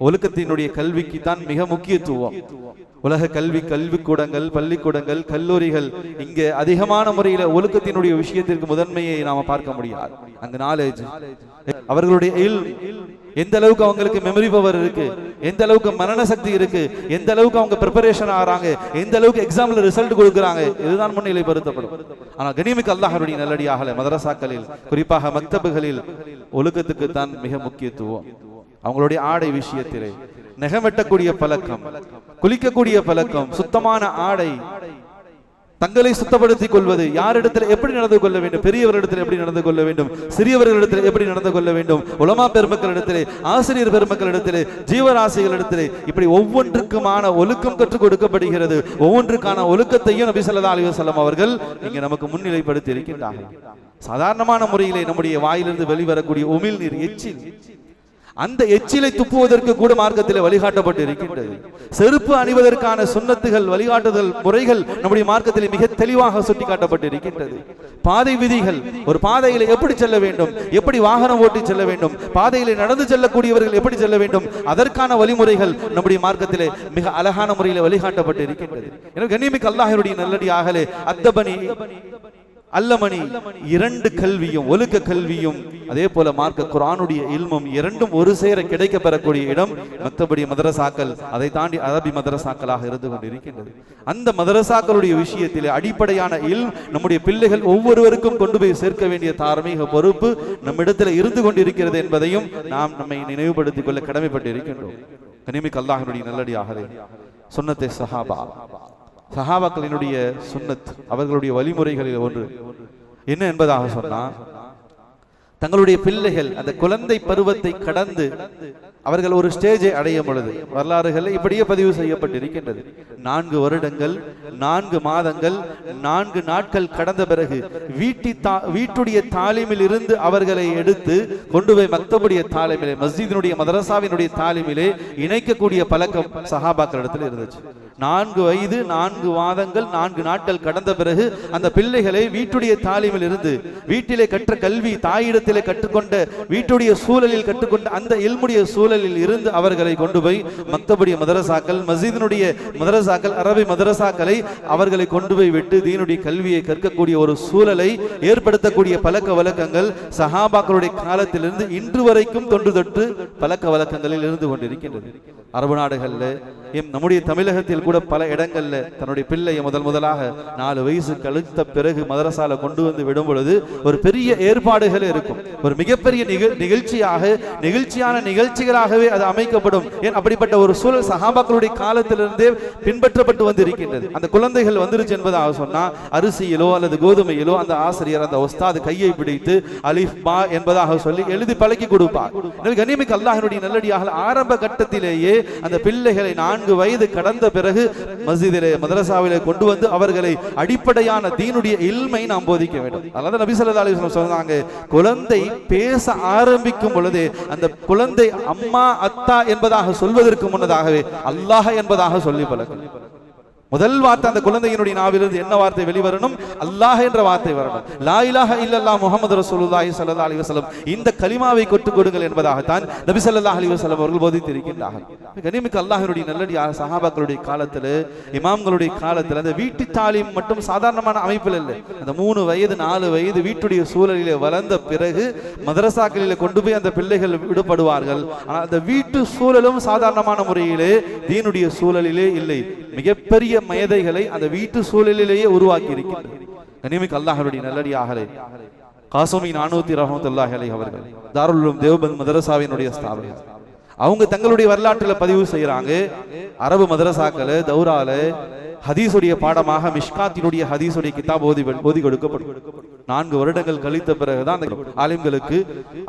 ஒழுக்கத்தினுடைய கல்விக்கு தான் மிக முக்கியத்துவம். உலக கல்வி, கல்விக்கூடங்கள், பள்ளிக்கூடங்கள், கல்லூரிகள், இங்கே அதிகமான முறையில ஒழுக்கத்தினுடைய விஷயத்திற்கு முதன்மையை நாம பார்க்க முடியாது. அங்க நாலேஜ், அவர்களுடைய எந்த அளவுக்கு அவங்களுக்கு மெமரி பவர் இருக்கு, எந்த அளவுக்கு மரண சக்தி இருக்கு, எந்த அளவுக்கு அவங்க ப்ரிப்பரேஷன் ஆறாங்க, எந்த அளவுக்கு எக்ஸாம்ல ரிசல்ட் கொடுக்குறாங்க, இதுதான் முன்னிலைப்படுத்தப்படும். ஆனால் கண்ணியமிக்க அல்லாஹ்வுடைய நல்லடியார்களே, மதரசாக்களில் குறிப்பாக மக்தபுகளில் ஒழுக்கத்துக்கு தான் மிக முக்கியத்துவம். அவங்களுடைய ஆடை விஷயத்திலே நகம் வெட்டக்கூடிய பழக்கம், குளிக்கக்கூடிய பழக்கம், சுத்தமான ஆடை, தங்களை சுத்தப்படுத்திக் கொள்வது, யாரிடத்தில் எப்படி நடந்து கொள்ள வேண்டும், பெரியவர்களிடத்தில் எப்படி நடந்து கொள்ள வேண்டும், சிறியவர்களிடத்தில் எப்படி நடந்து கொள்ள வேண்டும், உலமா பெருமக்களிடத்திலே, ஆசிரியர் பெருமக்களிடத்திலே, ஜீவராசிகளிடத்திலே, இப்படி ஒவ்வொன்றுக்குமான ஒழுக்கம் கற்றுக் கொடுக்கப்படுகிறது. ஒவ்வொன்றுக்கான ஒழுக்கத்தையும் நபி ஸல்லல்லாஹு அலைஹி வஸல்லம் அவர்கள் இங்கே நமக்கு முன்னிலைப்படுத்தி இருக்கின்றார்கள். சாதாரணமான முறையிலே நம்முடைய வாயிலிருந்து வெளிவரக்கூடிய உமிழ்நீர், எச்சில், அந்த எச்சிலை துப்புவதற்கு கூட மார்க்கத்தில் வழிகாட்டப்பட்டு இருக்கின்றது. செருப்பு அணிவதற்கான சுன்னத்துகள், வழிகாட்டுதல் முறைகள் நம்முடைய மார்க்கத்தில் மிக தெளிவாக சுட்டிக்காட்டப்பட்டு இருக்கின்றது. பாதை விதிகள், ஒரு பாதையில எப்படி செல்ல வேண்டும், எப்படி வாகனம் ஓட்டி செல்ல வேண்டும், பாதையில நடந்து செல்லக்கூடியவர்கள் எப்படி செல்ல வேண்டும், அதற்கான வழிமுறைகள் நம்முடைய மார்க்கத்திலே மிக அழகான முறையில் வழிகாட்டப்பட்டு இருக்கின்றது. எனவே கண்ணியமிக்க அல்லாஹ்வுடைய நல்லடியார்களே, அத்தபனி அல்லமணி, இரண்டு கல்வியும் ஒழுக்க கல்வியும் அதே போல மார்க்க குர்ஆனுடைய இல்மும் இரண்டும் ஒரு சேர கிடைக்க பெறக்கூடிய இடம் மக்தபுடைய மதரசாக்கள், அதை தாண்டி அரபி மதரசாக்களாக இருந்து கொண்டிருக்கின்றது. அந்த மதரசாக்களுடைய விஷயத்திலே அடிப்படையான இல்ம் நம்முடைய பிள்ளைகள் ஒவ்வொருவருக்கும் கொண்டு போய் சேர்க்க வேண்டிய தார்மீக பொறுப்பு நம்மிடத்தில் இருந்து கொண்டிருக்கிறது என்பதையும் நாம் நம்மை நினைவுபடுத்திக் கொள்ள கடமைப்பட்டு இருக்கின்றோம். கண்ணியமிக்க அல்லாஹ்வுடைய நல்லடியார்களே, சுன்னத்தே சஹாபா, சஹாபாக்களினுடைய சுன்னத், அவர்களுடைய வழிமுறைகளில் ஒன்று என்ன என்பதாக சொன்னா, தங்களுடைய பிள்ளைகள் அந்த குழந்தை பருவத்தை கடந்து அவர்கள் ஒரு ஸ்டேஜை அடையும் பொழுது, வரலாறுகள் இப்படியே பதிவு செய்யப்பட்டிருக்கின்றது, 4 வருடங்கள் 4 மாதங்கள் 4 நாட்கள் கடந்த பிறகு வீட்டுடைய தாலிமில் இருந்து அவர்களை எடுத்து கொண்டு போய் மக்தபுடைய தாலிமிலே, மஸ்ஜிதினுடைய மதரசாவினுடைய தாலிமிலே இணைக்கக்கூடிய பழக்கம் சஹாபாக்களிடத்தில் இருந்துச்சு. 4 வயது 4 மாதங்கள் 4 நாட்கள் கடந்த பிறகு அந்த பிள்ளைகளை வீட்டுடைய தாலீமில் இருந்து, வீட்டிலே கற்ற கல்வி, தாயிடத்திலே கற்றுக்கொண்ட, வீட்டுடைய சூழலில் கற்றுக்கொண்ட அந்த இல்முடைய சூழலில் இருந்து அவர்களை கொண்டு போய் மக்தபுடைய மதரசாக்கள், மஸ்ஜிதினுடைய மதரசாக்கள், அரபி மதரசாக்களை அவர்களை கொண்டு போய் விட்டு தீனுடைய கல்வியை கற்கக்கூடிய ஒரு சூழலை ஏற்படுத்தக்கூடிய பழக்க வழக்கங்கள் சஹாபாக்களுடைய காலத்திலிருந்து இன்று வரைக்கும் தொன்று தொட்டு பழக்க வழக்கங்களில் இருந்து கொண்டிருக்கின்றது. அரபு நாடுகள்ல, நம்முடைய தமிழகத்தில் கூட பல இடங்கள்ல தன்னுடைய பிள்ளையை முதலாக 4 வயசு கழித்த பிறகு மதரசால கொண்டு வந்து விடும் பொழுது ஒரு பெரிய ஏற்பாடுகள் இருக்கும். ஒரு மிகப்பெரிய நிகழ்ச்சியான நிகழ்ச்சிகளாகவே அது அமைக்கப்படும். ஏன் அப்படிப்பட்ட ஒரு சூழல் சஹாபாக்களுடைய காலத்திலிருந்தே பின்பற்றப்பட்டு வந்திருக்கின்றது. அந்த குழந்தைகள் வந்துருச்சு என்பதாக சொன்னா அரிசியிலோ அல்லது கோதுமையிலோ அந்த ஆசிரியர், அந்த உஸ்தாது கையை பிடித்து அலிஃப் பா என்பதாக சொல்லி எழுதி பழக்கி கொடுப்பார். கண்ணியமிக்க அல்லாஹ்வினுடைய நல்லடியாக ஆரம்ப கட்டத்திலேயே அந்த பிள்ளைகளை 4 வயது கடந்த பிறகு மஸ்ஜிதிலே மதரசாவிலே கொண்டு வந்து அவர்களை அடிப்படையான தீனுடைய இல்மை நாம் போதிக்க வேண்டும். அதனால நபி ஸல்லல்லாஹு அலைஹி வஸல்லம் சொன்னாங்க, குழந்தை பேச ஆரம்பிக்கும் பொழுதே அந்த குழந்தை அம்மா அத்தா என்பதாக சொல்வதற்கு முன்னதாகவே அல்லாஹ் என்பதாக சொல்லி பழகும். முதல் வார்த்தை அந்த குழந்தையினுடைய நாவிலிருந்து என்ன வார்த்தை வெளிவரணும்? அல்லாஹ் என்ற வார்த்தை வரணும். லா இலாஹ இல்லல்லாஹ் முஹம்மது ரசூலுல்லாஹி ஸல்லல்லாஹு அலைஹி வஸல்லம் இந்த கலிமாவை கற்றுக் கொடுங்கள் என்பதாகத்தான் நபி ஸல்லல்லாஹு அலைஹி வஸல்லம் அவர்கள் போதித்திருக்கின்றார்கள். கண்ணியமிக்க அல்லாஹ்வினுடைய நல்லடியாக சஹாபாக்களுடைய காலத்தில், இமாம்களுடைய காலத்தில் அந்த வீட்டு தாலீம் மட்டும் சாதாரணமான அமைப்பில் இல்லை. அந்த 3 வயது 4 வயது வீட்டுடைய சூழலிலே வளர்ந்த பிறகு மதரசாக்களிலே கொண்டு போய் அந்த பிள்ளைகள் விடுபடுவார்கள். ஆனால் அந்த வீட்டு சூழலும் சாதாரணமான முறையிலே தீனுடைய சூழலிலே இல்லை. மிகப்பெரிய மேதைகளை அந்த வீட்டு சூழலிலேயே உருவாக்கி இருக்கிறது. கண்ணியமிக்க அல்லாஹ்வுடைய நல்லடியார்களே, காசமி நானூத்தி ரஹ்மத்துல்லாஹி அலைஹி அவர்கள் தாருல் உலூம் தேவபந்த் மதரசாவினுடைய ஸ்தாபகர். அவங்க தங்களுடைய வரலாற்றில் பதிவு செய்யறாங்க, அரபு மதரசாக்கள் தௌரால ஹதீஸுடைய பாடமாக மிஷ்காத்தினுடைய ஹதீஸுடைய கிதாப் ஓதி கொடுக்கப்படும். 4 வருடங்கள் கழித்த பிறகுதான்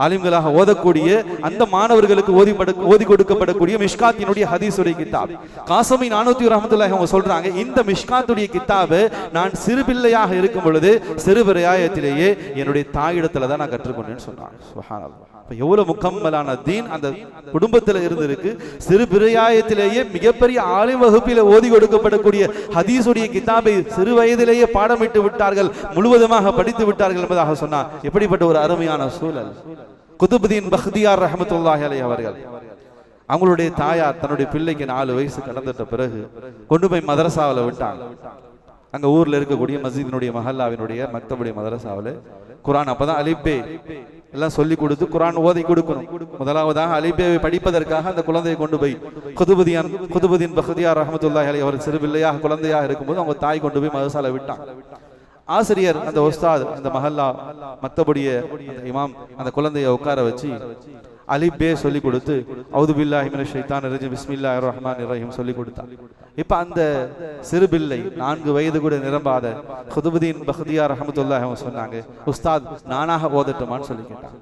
ஆலிம்களாக ஓதக்கூடிய அந்த மாணவர்களுக்கு ஓதி கொடுக்கப்படக்கூடிய மிஷ்காத்தினுடைய ஹதீஸுடைய கிதாப். காசமி நானூத்தி ரஹ்மத்துல்லாஹி அவங்க சொல்றாங்க, இந்த மிஷ்காத்துடைய கிதாபை நான் சிறு பிள்ளையாக இருக்கும் பொழுது சிறு பிராயத்திலேயே என்னுடைய தாயிடத்துல தான் நான் கற்றுக்கொண்டேன்னு சொன்னாங்க. சுப்ஹானல்லாஹ். எவ்வளவு முக்கம்மலான தீன் அந்த குடும்பத்தில் இருந்திருக்கு. சிறு பிராயத்திலேயே மிகப்பெரிய ஆலிம் வகுப்பில் ஓதி கொடுக்கப்படக்கூடிய ஹதீஸுடைய கிதாபை சிறு வயதிலேயே பாடமிட்டு விட்டார்கள், முழுவதுமாக படித்து விட்டார்கள் என்பதாக சொன்னார். எப்படிப்பட்ட ஒரு அருமையான சூழல்! குதுபுதீன் பக்தியார் ரஹ்மத்துல்லாஹி அலைஹி அவர்கள் அவங்களுடைய தாயார் தன்னுடைய பிள்ளைக்கு 4 வயசு கடந்துட்ட பிறகு கொண்டு போய் மதரசாவில் விட்டாங்க. அங்க ஊர்ல இருக்கக்கூடிய மஸ்ஜிதினுடைய மஹல்லாவினுடைய மக்தபுடைய மதரசாவில் குர்ஆன் அப்பதான் அலிப்பே எல்லாம் சொல்லி கொடுத்து குர்ஆன் ஓதி கொடுக்கணும். முதலாவதாக அலிப்பேவை படிப்பதற்காக அந்த குழந்தையை கொண்டு போய் குதுபுதீன் பக்தியார் ரஹ்மத்துல்லாஹி அலைஹி அவர் சிறு பிள்ளையாக குழந்தையாக இருக்கும்போது அவங்க தாய் கொண்டு போய் மதரசால விட்டாங்க. ஆசிரியர் அந்த உஸ்தாத் அந்த மஹல்லா மக்தபுடைய அந்த இமாம் அந்த குழந்தையை உட்கார வச்சு அலிபே சொல்லி கொடுத்து அவுது பில்லாஹி மினஷ் ஷைத்தானிர் ரஜீம் பிஸ்மில்லாஹிர் ரஹ்மானிர் ரஹீம் சொல்லி கொடுத்தார். இப்ப அந்த சிறு பிள்ளை 4 வயது கூட நிரம்பாத குதுபுதீன் பக்தியார் ரஹ்மத்துல்லாஹி அவங்க சொன்னாங்க, உஸ்தாத் நானாக ஓதட்டுமான்னு சொல்லி கேட்டாங்க.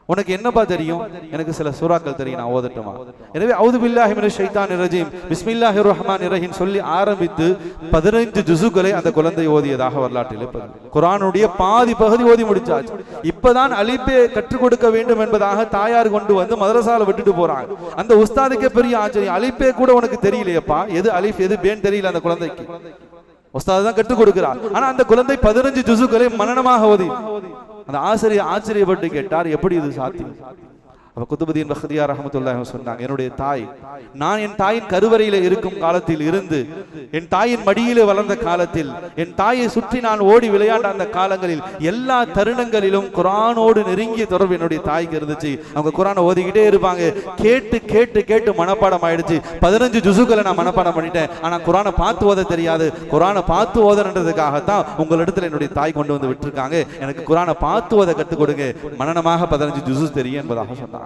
உனக்கு என்னப்பா தெரியும்? எனக்கு சில சூறாக்கள் தெரியும், நான் ஓதட்டுமா? எனவே அவுது பில்லாஹி மினஷ் ஷைத்தானிர் ரஜீம் பிஸ்மில்லாஹிர் ரஹ்மானிர் ரஹீம் சொல்லி ஆரம்பித்து 15 ஜுஸுகளை அந்த குழந்தை ஓதியதாக வரலாற்றில் குர்ஆனுடைய பாதி பகுதி ஓதி முடிச்சாச்சு. இப்பதான் அலிபே கற்றுக் கொடுக்க வேண்டும் என்பதாக தாயார் கொண்டு வந்து மதரசால விட்டுட்டு போறாங்க. அந்த உஸ்தாதுக்கே பெரிய ஆச்சரியம், அலிபே கூட உனக்கு தெரியலையப்பா, எது அலிஃப் எது பேன் தெரியல அந்த குழந்தைக்கு. உஸ்தாது தான் கற்றுக் கொடுக்கிறார். ஆனா அந்த குழந்தை 15 ஜுஸுகளை மனனமாக ஓதி. அந்த ஆசிரியர் ஆச்சரியப்பட்டு கேட்டார், எப்படி இது சாத்தியம்? அப்ப குதுபுதீன் பக்தியார் ரஹ்மத்துல்லாஹி சொன்னாங்க, என்னுடைய தாய், நான் என் தாயின் கருவறையில இருக்கும் காலத்தில் இருந்து, என் தாயின் மடியிலே வளர்ந்த காலத்தில், என் தாயை சுற்றி நான் ஓடி விளையாண்ட அந்த காலங்களில் எல்லா தருணங்களிலும் குர்ஆனோடு நெருங்கிய தொடர்பு என்னுடைய தாய்க்கு இருந்துச்சு. அவங்க குர்ஆனை ஓதிக்கிட்டே இருப்பாங்க. கேட்டு கேட்டு கேட்டு மனப்பாடம் ஆயிடுச்சு. 15 ஜுஸுகளை நான் மனப்பாடம் பண்ணிட்டேன். ஆனா குர்ஆனை பார்த்து ஓத தெரியாது. குர்ஆனை பார்த்து ஓதன்றதுக்காகத்தான் உங்களிடத்துல என்னுடைய தாய் கொண்டு வந்து விட்டுருக்காங்க. எனக்கு குர்ஆனை பார்த்து ஓத கற்றுக் கொடுங்க, மனனமாக 15 ஜுஸு தெரியும் என்பதாக சொன்னார்.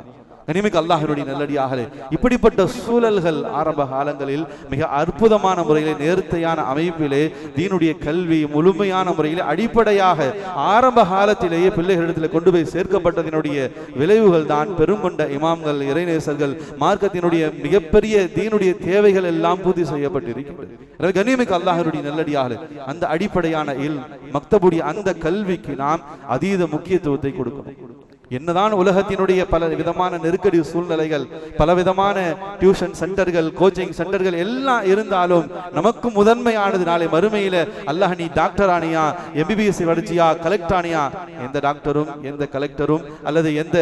கனிமிக்க அல்லாஹ்வுடைய நல்லடியார்களே, இப்படிப்பட்ட சூழல்கள் ஆரம்ப காலங்களில் மிக அற்புதமான முறையிலே நேர்த்தையான அமைப்பிலே தீனுடைய கல்வி முழுமையான முறையிலே அடிப்படையாக ஆரம்ப காலத்திலேயே பிள்ளைகளிடத்தில் கொண்டு போய் சேர்க்கப்பட்டதனுடைய விளைவுகள் தான் பெருங்கொண்ட இமாம்கள், இறைநேசர்கள், மார்க்கத்தினுடைய மிகப்பெரிய தீனுடைய தேவைகள் எல்லாம் பூர்த்தி செய்யப்பட்டிருக்கின்றன. கனிமிக்க அல்லாஹ்வுடைய நல்லடியார்களே, அந்த அடிப்படையான மக்தபுடைய அந்த கல்விக்கு நாம் அதீத முக்கியத்துவத்தை கொடுக்கணும். என்னதான் உலகத்தினுடைய பல விதமான நெருக்கடி சூழ்நிலைகள், பலவிதமான டியூஷன் சென்டர்கள், கோச்சிங் சென்டர்கள் எல்லாம் இருந்தாலும் நமக்கு முதன்மையானது நாளை மறுமையில அல்லாஹ் நீ டாக்டர் ஆனியா, எம்பிபிஎஸ் படிச்சியா, கலெக்டர் ஆனியா, எந்த டாக்டரும் எந்த கலெக்டரும் அல்லது எந்த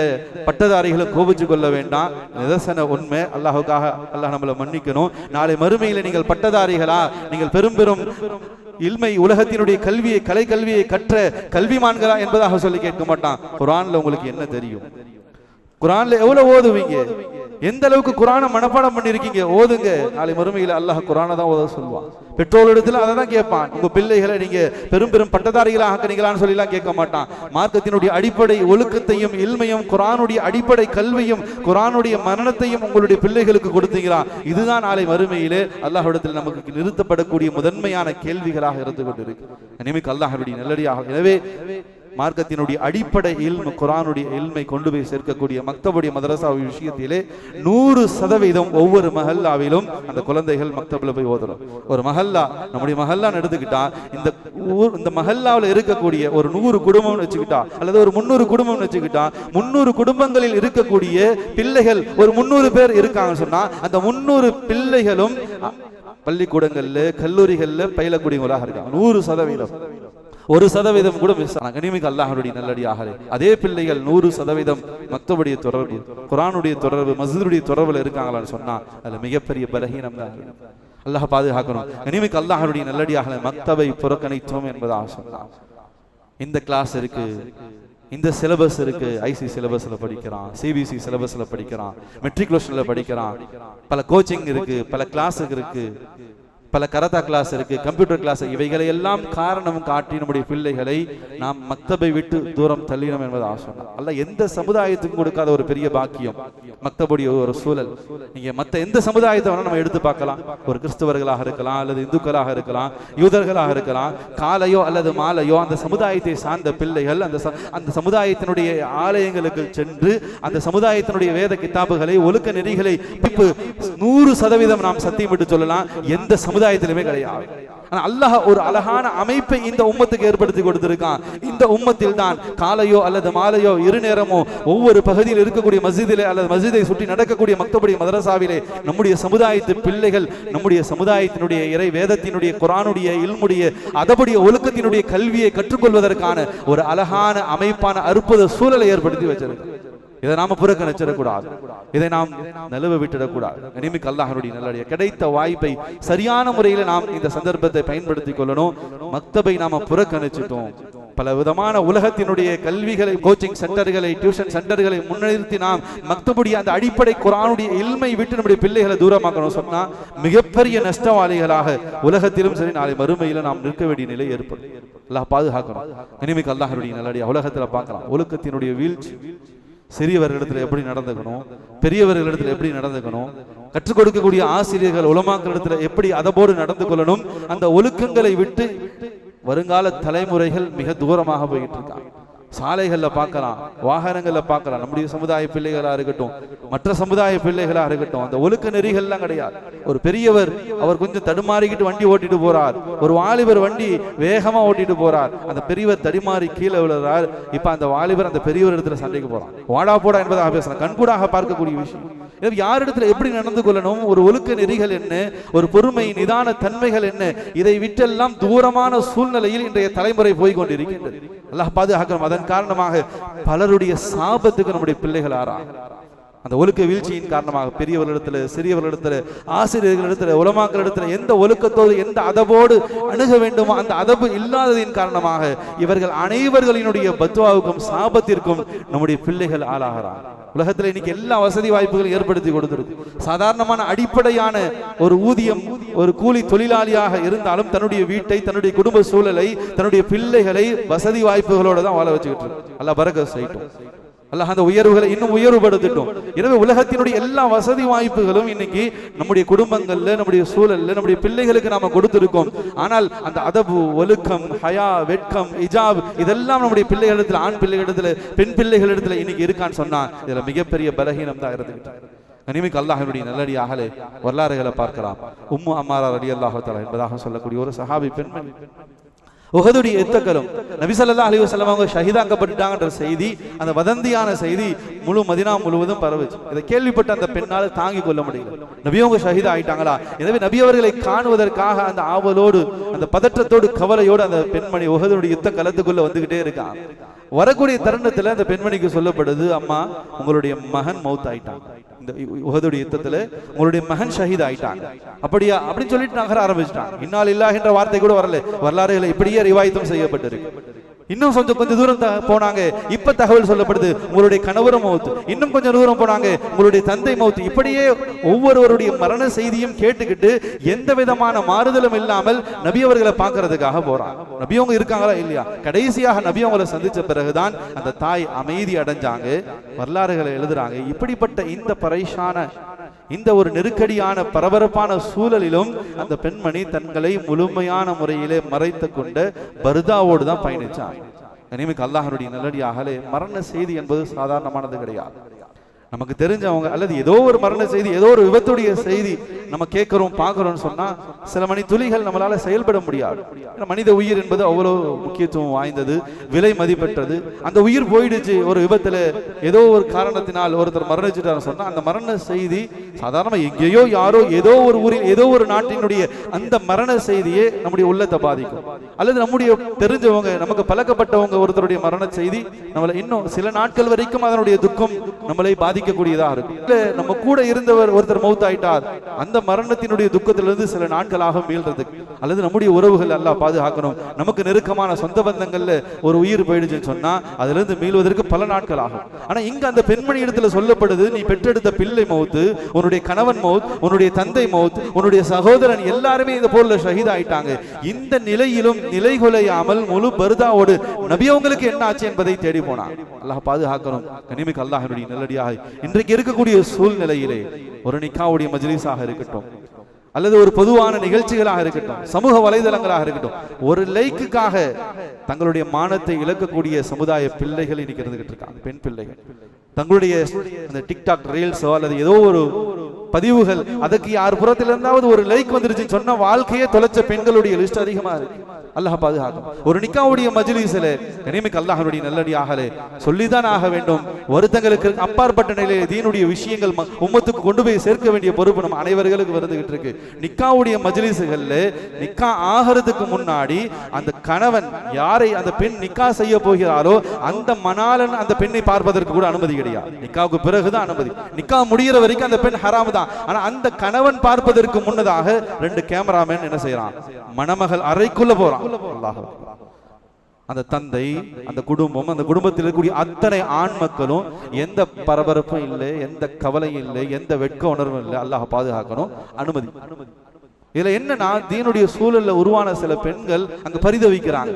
பட்டதாரிகளும் கோபிச்சு கொள்ள வேண்டாம். நிதர்சன உண்மை, அல்லாஹுக்காக அல்லாஹ் நம்மளை மன்னிக்கணும். நாளை மறுமையில நீங்கள் பட்டதாரிகளா, நீங்கள் பெரும் பெரும் இல்மை உலகத்தினுடைய கல்வியை, கலை கல்வியை கற்ற கல்விமான்களா என்பதாக சொல்லி கேட்க மாட்டான். குர்ஆன்ல உங்களுக்கு என்ன தெரியும்? குர்ஆன்ல எவ்வளவு ஓதுவீங்க? எந்த அளவுக்கு குர்ஆனை மனப்பாடம் பண்ணிருக்கீங்க? ஓதுங்க. நாளை மறுமையில அல்லாஹ் குர்ஆனை தான் ஓத சொல்வான். பெற்றோர் இடத்துல அதை தான் கேட்பான். உங்க பிள்ளைகளை நீங்க பெரும் பெரும் பட்டதாரிகளா ஆக்குறீங்களான்னு சொல்லிலாம் கேட்க மாட்டான். மார்க்கத்தினுடைய அடிப்படை ஒழுக்கத்தையும் இல்மையும் குர்ஆனுடைய அடிப்படை கல்வியும் குர்ஆனுடைய மரணத்தையும் உங்களுடைய பிள்ளைகளுக்கு கொடுத்தீங்களா? இதுதான் நாளை மறுமையிலே அல்லாஹ் இடத்தில் நமக்கு நிறுத்தப்படக்கூடிய முதன்மையான கேள்விகளாக இருந்து கொண்டிருக்கு. நிமிக்கு அல்லாஹ்வுடைய நல்லடியாக. எனவே மார்க்கத்தினுடைய அடிப்படை இல்மு குர்ஆனுடைய இல்மை கொண்டு போய் சேர்க்கக்கூடிய மக்தபுடைய மதரசா விஷயத்திலே 100% ஒவ்வொரு மஹல்லாவிலும் அந்த குழந்தைகள் மக்தபில் போய் ஓதுறோம். ஒரு மஹல்லா, நம்முடைய மஹல்லான்னு எடுத்துக்கிட்டா இந்த மஹல்லாவில் இருக்கக்கூடிய ஒரு 100 குடும்பம்னு வச்சுக்கிட்டா அல்லது ஒரு 300 குடும்பம்னு வச்சுக்கிட்டா 300 குடும்பங்களில் இருக்கக்கூடிய பிள்ளைகள் ஒரு 300 பேர் இருக்காங்கன்னு சொன்னா அந்த 300 பிள்ளைகளும் பள்ளிக்கூடங்கள்ல கல்லூரிகள்ல பயிலக்கூடியவங்களாக இருக்காங்க. 100%. 1% கூட மிஸ் ஆனாங்க. கனிமிக்கு அல்லாஹ்வுடைய நல்லடியாகவே அதே பிள்ளைகள் 100% மக்தபுடைய தொடர்பு, குர்ஆனுடைய தொடர்பு, மஸ்ஜிதுடைய தொடர்புல இருக்காங்களான்னு சொன்னா அதுல மிகப்பெரிய பலகீனம் தான். அல்லாஹ் பாதுகாக்கணும். கனிமிக்கு அல்லாஹ்வுடைய நல்லடியாகவே மக்தபை புறக்கணித்தோம் என்பதாக சொன்னார். இந்த கிளாஸ் இருக்கு, இந்த சிலபஸ் இருக்கு, ஐசி சிலபஸ்ல படிக்கிறான், சிபிசி சிலபஸ்ல படிக்கிறான், மெட்ரிகுலேஷன்ல படிக்கிறான், பல கோச்சிங் இருக்கு, பல கிளாஸ் இருக்கு, பல கராத்தா கிளாஸ் இருக்கு, கம்ப்யூட்டர் கிளாஸ், இவைகளை எல்லாம் காரணம் காட்டி நம்முடைய பிள்ளைகளை நாம் மக்தபை விட்டு தூரம் தள்ளினோம் என்பது ஆசனம் அல்ல. எந்த சமுதாயத்துக்கும் கொடுக்காத ஒரு பெரிய பாக்கியம் மக்தபுடைய ஒரு சூழல். நீங்க மத்த எந்த சமுதாயத்தை வேணா நம்ம எடுத்து பார்க்கலாம். ஒரு கிறிஸ்தவர்களாக இருக்கலாம், அல்லது இந்துக்களாக இருக்கலாம், யூதர்களாக இருக்கலாம், காலையோ அல்லது மாலையோ அந்த சமுதாயத்தை சார்ந்த பிள்ளைகள் அந்த சமுதாயத்தினுடைய ஆலயங்களுக்கு சென்று அந்த சமுதாயத்தினுடைய வேத கிதாபுகளை, ஒழுக்க நெறிகளை 100% நாம் சத்தியம் விட்டு சொல்லலாம். எந்த சமுதாயத்திலுமே கிடையாது. அல்லாஹ் ஒரு அழகான அமைப்பை இந்த உம்மத்துக்கு ஏற்படுத்தி கொடுத்திருக்கான். இந்த உம்மத்தில் தான் காலையோ அல்லது மாலையோ இரு நேரமோ ஒவ்வொரு பகுதியில் இருக்கக்கூடிய மஸ்ஜிதிலே அல்லது மஸ்ஜிதை சுற்றி நடக்கக்கூடிய மக்தபுடைய மதரசாவிலே நம்முடைய சமுதாயத்து பிள்ளைகள் நம்முடைய சமுதாயத்தினுடைய இறை வேதத்தினுடைய குர்ஆனுடைய இல்முடைய அதபுடைய ஒழுக்கத்தினுடைய கல்வியை கற்றுக்கொள்வதற்கான ஒரு அழகான அமைப்பான அற்புத சூழலை ஏற்படுத்தி வச்சிருக்கு. இதை நாம புறக்கணிச்சிடக்கூடாது, இதை நாம் நழுவ விட்டுடக்கூடாது. கனிமிக்கு அல்லாஹ்வுடைய நல்லடியார் கிடைத்த வாய்ப்பை சரியான முறையில் நாம் இந்த சந்தர்ப்பத்தை பயன்படுத்திக் கொள்ளணும். மக்தபை நாம புறக்கணிச்சிட்டோம். பல விதமான உலகத்தினுடைய கல்விகளை, கோச்சிங் சென்டர்களை, டியூஷன் சென்டர்களை முன்னிறுத்தி நாம் மக்தபுடைய அந்த அடிப்படை குர்ஆனுடைய இல்மை விட்டு நம்முடைய பிள்ளைகளை தூரமாக்கணும் சொன்னா மிகப்பெரிய நஷ்டவாளிகளாக உலகத்திலும் சரி நாளை மறுமையில நாம் நிற்க வேண்டிய நிலை ஏற்படும். அல்லாஹ் பாதுகாக்கணும். கனிமிக்கு அல்லாஹ்வுடைய நல்லடியார் உலகத்துல பார்க்கலாம் ஒழுக்கத்தினுடைய வீழ்ச்சி. சிறியவர்களிடத்தில் எப்படி நடந்துக்கணும், பெரியவர்களிடத்தில் எப்படி நடந்துக்கணும், கற்றுக் கொடுக்கக்கூடிய ஆசிரியர்கள் உலமாக்களிடத்தில் எப்படி அதபோடு நடந்து கொள்ளணும், அந்த ஒழுக்கங்களை விட்டு வருங்கால தலைமுறைகள் மிக தூரமாக போயிட்டு இருக்காங்க. சாலைகள்ல பார்க்கலாம், வாகனங்கள்ல பார்க்கலாம். நம்முடைய சமுதாய பிள்ளைகளா இருக்கட்டும், மற்ற சமுதாய பிள்ளைகளா இருக்கட்டும், அந்த ஒழுக்க நெறிகள்லாம் கிடையாது. ஒரு பெரியவர் அவர் கொஞ்சம் தடுமாறிக்கிட்டு வண்டி ஓட்டிட்டு போறார், ஒரு வாலிபர் வண்டி வேகமா ஓட்டிட்டு போறார், அந்த பெரியவர் தடுமாறி கீழே விழுறார். இப்ப அந்த வாலிபர் அந்த பெரியவர் இடத்துல சண்டைக்கு போறான். வாடா போடா என்பதாக பேசலாம். கண்கூடாக பார்க்கக்கூடிய விஷயம். யாரிடத்துல எப்படி நடந்து கொள்ளணும், ஒரு ஒழுக்க நெறிகள் என்ன, ஒரு பொறுமை நிதான தன்மைகள் என்ன, இதை விட்டெல்லாம் தூரமான சூழ்நிலையில் இன்றைய தலைமுறை போய் கொண்டிருக்கின்றது. அல்லாஹ் பாதுகாக்கணும். அதன் காரணமாக பலருடைய சாபத்துக்கு நம்முடைய பிள்ளைகள் ஆறா. அந்த ஒழுக்க வீழ்ச்சியின் காரணமாக பெரியவர்களிடத்துல, சிறியவர்களிடத்துல, ஆசிரியர்களிடத்துல, உலமாக்களிடத்துல எந்த ஒழுக்கத்தோடு எந்த அதபோடு அணுக வேண்டுமோ அந்த அதபு இல்லாததின் காரணமாக இவர்கள் அனைவர்களினுடைய பத்வாவுக்கும் சாபத்திற்கும் நம்முடைய பிள்ளைகள் ஆளாகிறார். உலகத்துல இன்னைக்கு எல்லா வசதி வாய்ப்புகளும் ஏற்படுத்தி கொடுத்திருக்கு. சாதாரணமான அடிப்படையான ஒரு ஊதியம், ஒரு கூலி தொழிலாளியாக இருந்தாலும் தன்னுடைய வீட்டை, தன்னுடைய குடும்ப சூழலை, தன்னுடைய பிள்ளைகளை வசதி வாய்ப்புகளோட தான் வாழ வச்சுக்கிட்டு இருக்கு. அல்லாஹ் பரக்கத் செய்யட்டும். அல்லாஹ் அந்த உயர்வுகளை இன்னும் உயர்வுபடுத்தட்டும். எனவே உலகத்தினுடைய எல்லா வசதி வாய்ப்புகளும் இன்னைக்கு நம்முடைய குடும்பங்கள்ல, நம்முடைய சூழல்ல, நம்முடைய பிள்ளைகளுக்கு நாம கொடுத்திருக்கோம். ஆனால் அந்த அதபு, ஒழுக்கம், ஹயா, வெட்கம், இஜாப் இதெல்லாம் நம்முடைய பிள்ளைகளிடத்துல, ஆண் பிள்ளைகளிடத்துல, பெண் பிள்ளைகளிடத்துல இன்னைக்கு இருக்கான்னு சொன்னா இதுல மிகப்பெரிய பலகீனம் தான் இருந்துகிட்டு. கனிமிக்கு அல்லாஹ்வுடைய நல்லடியார்களே வரலாறுகளை பார்க்கலாம். உம்மு அம்மாரா ரலியல்லாஹு தஆலா என்பதாக சொல்லக்கூடிய ஒரு சஹாபி பெண்மணி, உஹதுடைய யுத்தக்களம் நபி ஸல்லல்லாஹு அலைஹி வஸல்லம் அவங்க ஷஹீதாக்கப்பட்டுட்டாங்கன்ற செய்தி, அந்த வதந்தியான செய்தி முழு மதீனா முழுவதும் பரவுச்சு. இதை கேள்விப்பட்ட அந்த பெண்ணால் தாங்கிக் கொள்ள முடியல. நபி அவங்க ஷஹீதா ஆயிட்டாங்களா? எனவே நபி அவர்களை காணுவதற்காக அந்த ஆவலோடு, அந்த பதற்றத்தோடு, கவலையோடு அந்த பெண்மணி உஹதுடைய யுத்த களத்துக்குள்ள வந்துகிட்டே இருக்காங்க. வரக்கூடிய தருணத்துல அந்த பெண்மணிக்கு சொல்லப்படுது, அம்மா உங்களுடைய மகன் மௌத் ஆயிட்டாங்க, இந்த உஹதுடைய யுத்தத்துல உங்களுடைய மகன் ஷஹீத் ஆயிட்டாங்க. அப்படியா அப்படின்னு சொல்லிட்டு நகர ஆரம்பிச்சிட்டாங்க. இன்னா லில்லாஹ் என்ற வார்த்தை கூட வரல, வரலாறுகளை இப்படியே ரிவாயத்தும் செய்யப்பட்டிருக்கு. இன்னும் கொஞ்சம் தூரம் போனாங்க, இப்ப தகவல் சொல்லப்படுது உங்களுடைய கணவரும் மௌத். இன்னும் கொஞ்சம் தூரம் போனாங்க, உங்களுடைய தந்தை மௌத். இப்படியே ஒவ்வொருவருடைய மரண செய்தியும் கேட்டுக்கிட்டு எந்த விதமான மாறுதலும் இல்லாமல் நபி அவர்களை பார்க்கறதுக்காக போறாங்க. நபி அவங்க இருக்காங்களா இல்லையா? கடைசியாக நபி அவங்களை சந்திச்ச பிறகுதான் அந்த தாய் அமைதி அடைஞ்சாங்க. வரலாறுகளை எழுதுறாங்க, இப்படிப்பட்ட இந்த பரைஷான, இந்த ஒரு நெருக்கடியான பரபரப்பான சூழலிலும் அந்த பெண்மணி தங்களை முழுமையான முறையிலே மறைத்து கொண்ட பர்தாவோடு தான் பயணிச்சாங்க. கனிமிக்கு அல்லாஹ்வுடைய நல்லடியார்களே, மரண செய்தி என்பது சாதாரணமானது கிடையாது. நமக்கு தெரிஞ்சவங்க அல்லது ஏதோ ஒரு மரண செய்தி, ஏதோ ஒரு விபத்துடைய செய்தி நம்ம கேட்கிறோம் பார்க்கிறோம்னு சொன்னா சில மணி துளிகள் நம்மளால செயல்பட முடியாது. மனித உயிர் என்பது அவ்வளவு முக்கியத்துவம் வாய்ந்தது, விலை மதிப்பெற்றது. அந்த உயிர் போயிடுச்சு ஒரு விபத்துல, ஏதோ ஒரு காரணத்தினால் ஒருத்தர் மரணிச்சுட்டாரு சொன்னா அந்த மரண செய்தி சாதாரண எங்கேயோ யாரோ ஏதோ ஒரு ஊரில் ஏதோ ஒரு நாட்டினுடைய அந்த மரண செய்தியே நம்முடைய உள்ளத்தை பாதிக்கும். அல்லது நம்முடைய தெரிஞ்சவங்க, நமக்கு பழக்கப்பட்டவங்க ஒருத்தருடைய மரண செய்தி நம்மளை இன்னும் சில நாட்கள் வரைக்கும் அதனுடைய துக்கம் நம்மளை பாதிக்கக்கூடியதாக இருக்கும். நம்ம கூட இருந்தவர் ஒருத்தர் மௌத் ஆயிட்டார், அந்த மரணத்தினுடைய துக்கத்திலிருந்து சில நாட்களாக மீள்றதுக்கு, அல்லது நம்முடைய உறவுகள் அல்லாஹ் பாதுகாக்கணும், நமக்கு நெருக்கமான சொந்த பந்தங்கள்ல ஒரு உயிர் போயிடுச்சுன்னு சொன்னா அதுல இருந்து மீள்வதற்கு பல நாட்கள் ஆகும். ஆனா இங்க அந்த பெண்மணி இடத்துல சொல்லப்படுது, நீ பெற்றெடுத்த பிள்ளை மௌத்து, உன்னுடைய கணவன் மௌத், உன்னுடைய தந்தை மௌத், உன்னுடைய சகோதரன் எல்லாருமே இந்த போர்ல ஷஹீத் ஆயிட்டாங்க. இந்த நிலையிலும் நிலைகுலையாமல் முழு பர்தாவோடு நபி அவங்களுக்கு என்ன ஆச்சு என்பதை தேடி போனாங்க. அல்லாஹ் பாதுகாக்கணும். கனிமிக்கு அல்லாஹ்வுடைய நல்லடியாக இன்றைக்கு இருக்கக்கூடிய சூழ்நிலையிலே ஒரு நிக்காவுடைய மஜ்லிஸாக இருக்கட்டும், அல்லது ஒரு பொதுவான நிகழ்ச்சிகளாக இருக்கட்டும், சமூக வலைதளங்களாக இருக்கட்டும், ஒரு லைக்குக்காக தங்களுடைய மானத்தை இழக்கக்கூடிய சமுதாய பிள்ளைகள் இன்னைக்கு இருந்துகிட்டு இருக்காங்க. பெண் பிள்ளைகள் தங்களுடைய அந்த டிக்டாக் ரீல்ஸோ அல்லது ஏதோ ஒரு பதிவுகள், அதுக்கு யார் புறத்தில் இருந்தாவது ஒரு லைக் வந்துருச்சுன்னு சொன்னா வாழ்க்கையே தொலைச்ச பெண்களுடைய லிஸ்ட் அதிகமா இருக்கு. அல்லாஹ் பாதுகாக்கும். ஒரு நிக்காவுடைய மஜ்லிஸிலே கனிமிக்கு அல்லாஹ்வுடைய நல்லடியார்களே சொல்லிதான் ஆக வேண்டும். ஒருத்தங்களுக்கு அப்பாற்பட்ட நிலையிலே தீனுடைய விஷயங்கள் உம்மத்துக்கு கொண்டு போய் சேர்க்க வேண்டிய பொறுப்பு நம்ம அனைவர்களுக்கு வந்துகிட்டு இருக்கு. நிக்காவுடைய மஜ்லிஸ்கள்ல நிக்கா ஆகிறதுக்கு முன்னாடி அந்த கணவன் யாரை அந்த பெண் நிக்கா செய்ய போகிறாரோ அந்த மணாளன் அந்த பெண்ணை பார்ப்பதற்கு கூட அனுமதி கிடையாது. நிக்காவுக்கு பிறகுதான் அனுமதி. நிக்கா முடிகிற வரைக்கும் அந்த பெண் ஹராம் தான். ஆனா அந்த கணவன் பார்ப்பதற்கு முன்னதாக 2 கேமராமேன் என்ன செய்யறான், மணமகள் அறைக்குள்ள போறான். அந்த தந்தை, அந்த குடும்பம், அந்த குடும்பத்தில் இருக்கக்கூடிய அத்தனை ஆண் மக்களும் எந்த பரபரப்பும் இல்லை, எந்த கவலையும் இல்லை, எந்த வெட்க உணர்வும் இல்லை. அல்லாஹ் பாதுகாக்கணும். அனுமதி. இதுல என்னன்னா தீனுடைய சூழல்ல உருவான சில பெண்கள் அங்க பரிதவிக்கிறாங்க,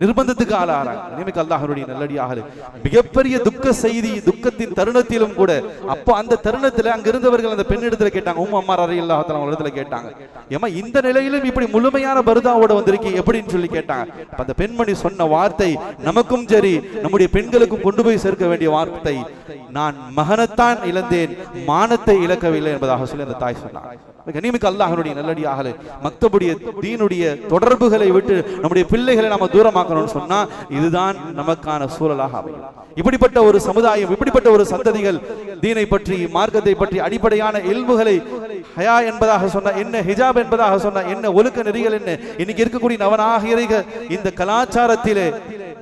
நிர்பந்தத்துக்கு ஆளாகிறாங்க. நியமிக்க அல்லாஹ்வுடைய நல்லடியார்களே, மிகப்பெரிய துக்க செய்தி, துக்கத்தின் தருணத்திலும் கூட அப்போ அந்த தருணத்துல அங்க இருந்தவர்கள் அந்த பெண் இடத்துல கேட்டாங்க, அம்மா ரலியல்லாஹு தஆலா இடத்துல கேட்டாங்க, ஏமா இந்த நிலையிலும் இப்படி முழுமையான பர்தாவோட வந்திருக்கீங்க எப்படின்னு சொல்லி கேட்டாங்க. அந்த பெண்மணி சொன்ன வார்த்தை நமக்கும் சரி நம்முடைய பெண்களுக்கும் கொண்டு போய் சேர்க்க வேண்டிய வார்த்தை, நான் மகனத்தான் இழந்தேன், மானத்தை இழக்கவில்லை என்பதாக சொல்லி அந்த தாய் சொன்னார். கனிமிக்க அல்லாஹ்வுடைய நல்லடியார்களே, மக்தபுடைய தீனுடைய தொடர்புகளை விட்டு நம்முடைய பிள்ளைகளை நாம தூரமாக்கணும்னு சொன்னா இதுதான் நமக்கான சூழலாக அமையும். இப்படிப்பட்ட ஒரு சமுதாயம், இப்படிப்பட்ட ஒரு சந்ததிகள் தீனை பற்றி, மார்க்கத்தை பற்றி அடிப்படையான இல்முகளை ஹயா என்பதாக சொன்ன என்ன, ஹிஜாப் என்பதாக சொன்ன என்ன, ஒழுக்க நெறிகள் என்ன, இன்னைக்கு இருக்கக்கூடிய நவநாகரிக இந்த கலாச்சாரத்திலே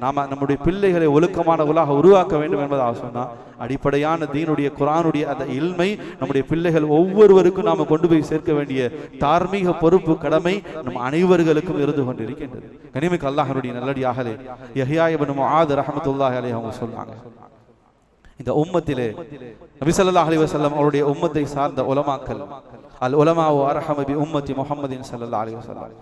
நாம நம்முடைய பிள்ளைகளை ஒழுக்கமான உலக உருவாக்க வேண்டும் என்பதாக சொன்னா அடிப்படையான தீனுடைய குர்ஆனுடைய அந்த இல்மை நம்முடைய பிள்ளைகள் ஒவ்வொருவருக்கும் நாம கொண்டு போய் சேர்க்க வேண்டிய தார்மீக பொறுப்பு, கடமை நம் அனைவர்களுக்கும் இருந்து கொண்டிருக்கின்றது. கனிமிக்கு அல்லாஹ்வுடைய நல்லடியார்களே, யஹ்யா இப்னு முஆத் ரஹ்மத்துல்லாஹி அலைஹி அவங்க சொல்றாங்க, இந்த உம்மத்திலே நபி ஸல்லல்லாஹு அலைஹி வஸல்லம் அவருடைய உம்மத்தை சார்ந்த உலமாக்கள், அல் உலமாஉ அர்ஹமு பி உம்மத்தி முஹம்மதின் ஸல்லல்லாஹு அலைஹி வஸல்லம்,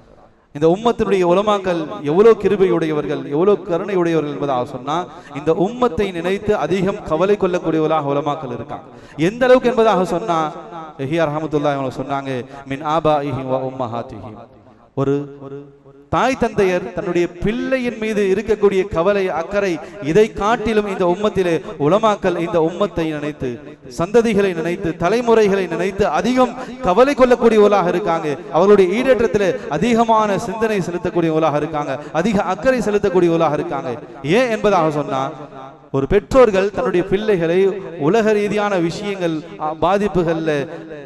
இந்த உம்மத்தினுடைய உலமாக்கள் எவ்வளவு கிருபையுடையவர்கள், எவ்வளவு கருணையுடையவர்கள் என்பதாக சொன்னா இந்த உம்மத்தை நினைத்து அதிகம் கவலை கொள்ளக்கூடியவர்களாக உலமாக்கள் இருக்காங்க. எந்த அளவுக்கு என்பதாக சொன்னா யஹ்யா ரஹ்மத்துல்லாஹி அலைஹி சொன்னாங்க, மின் ஆபாஇஹி வ உம்மஹாத்திஹி, ஒரு தாய் தந்தையர் தன்னுடைய பிள்ளையின் மீது இருக்கக்கூடிய கவலை அக்கறை இதை காட்டிலும் இந்த உம்மத்திலே உலமாக்கள் இந்த உம்மத்தை நினைத்து சந்ததிகளை நினைத்து தலைமுறைகளை நினைத்து அதிகம் கவலை கொள்ளக்கூடியவர்களாக இருக்காங்க. அவர்களுடைய ஈடேற்றத்தில் அதிகமான சிந்தனை செலுத்தக்கூடியவர்களாக இருக்காங்க, அதிக அக்கறை செலுத்தக்கூடியவர்களாக இருக்காங்க. ஏன் என்பதாக சொன்னா, ஒரு பெற்றோர்கள் தன்னுடைய பிள்ளைகளை உலக ரீதியான விஷயங்கள் பாதிப்புகள்ல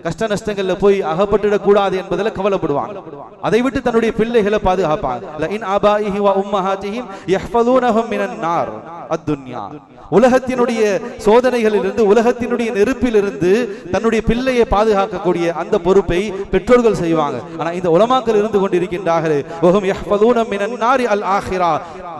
கஷ்ட நஷ்டங்கள்ல போய் அகப்பட்டுடக் கூடாது என்பதில் கவலைப்படுவாங்க. அதை விட்டு தன்னுடைய பிள்ளைகளை பாதுகாப்பாங்க. உலகத்தினுடைய சோதனைகளிலிருந்து உலகத்தினுடைய நெருப்பிலிருந்து தன்னுடைய பிள்ளையை பாதுகாக்கக்கூடிய அந்த பொறுப்பை பெற்றோர்கள் செய்வாங்க. ஆனா இந்த உலமாக்கள் இருந்து கொண்டிருக்கின்றார்கள்,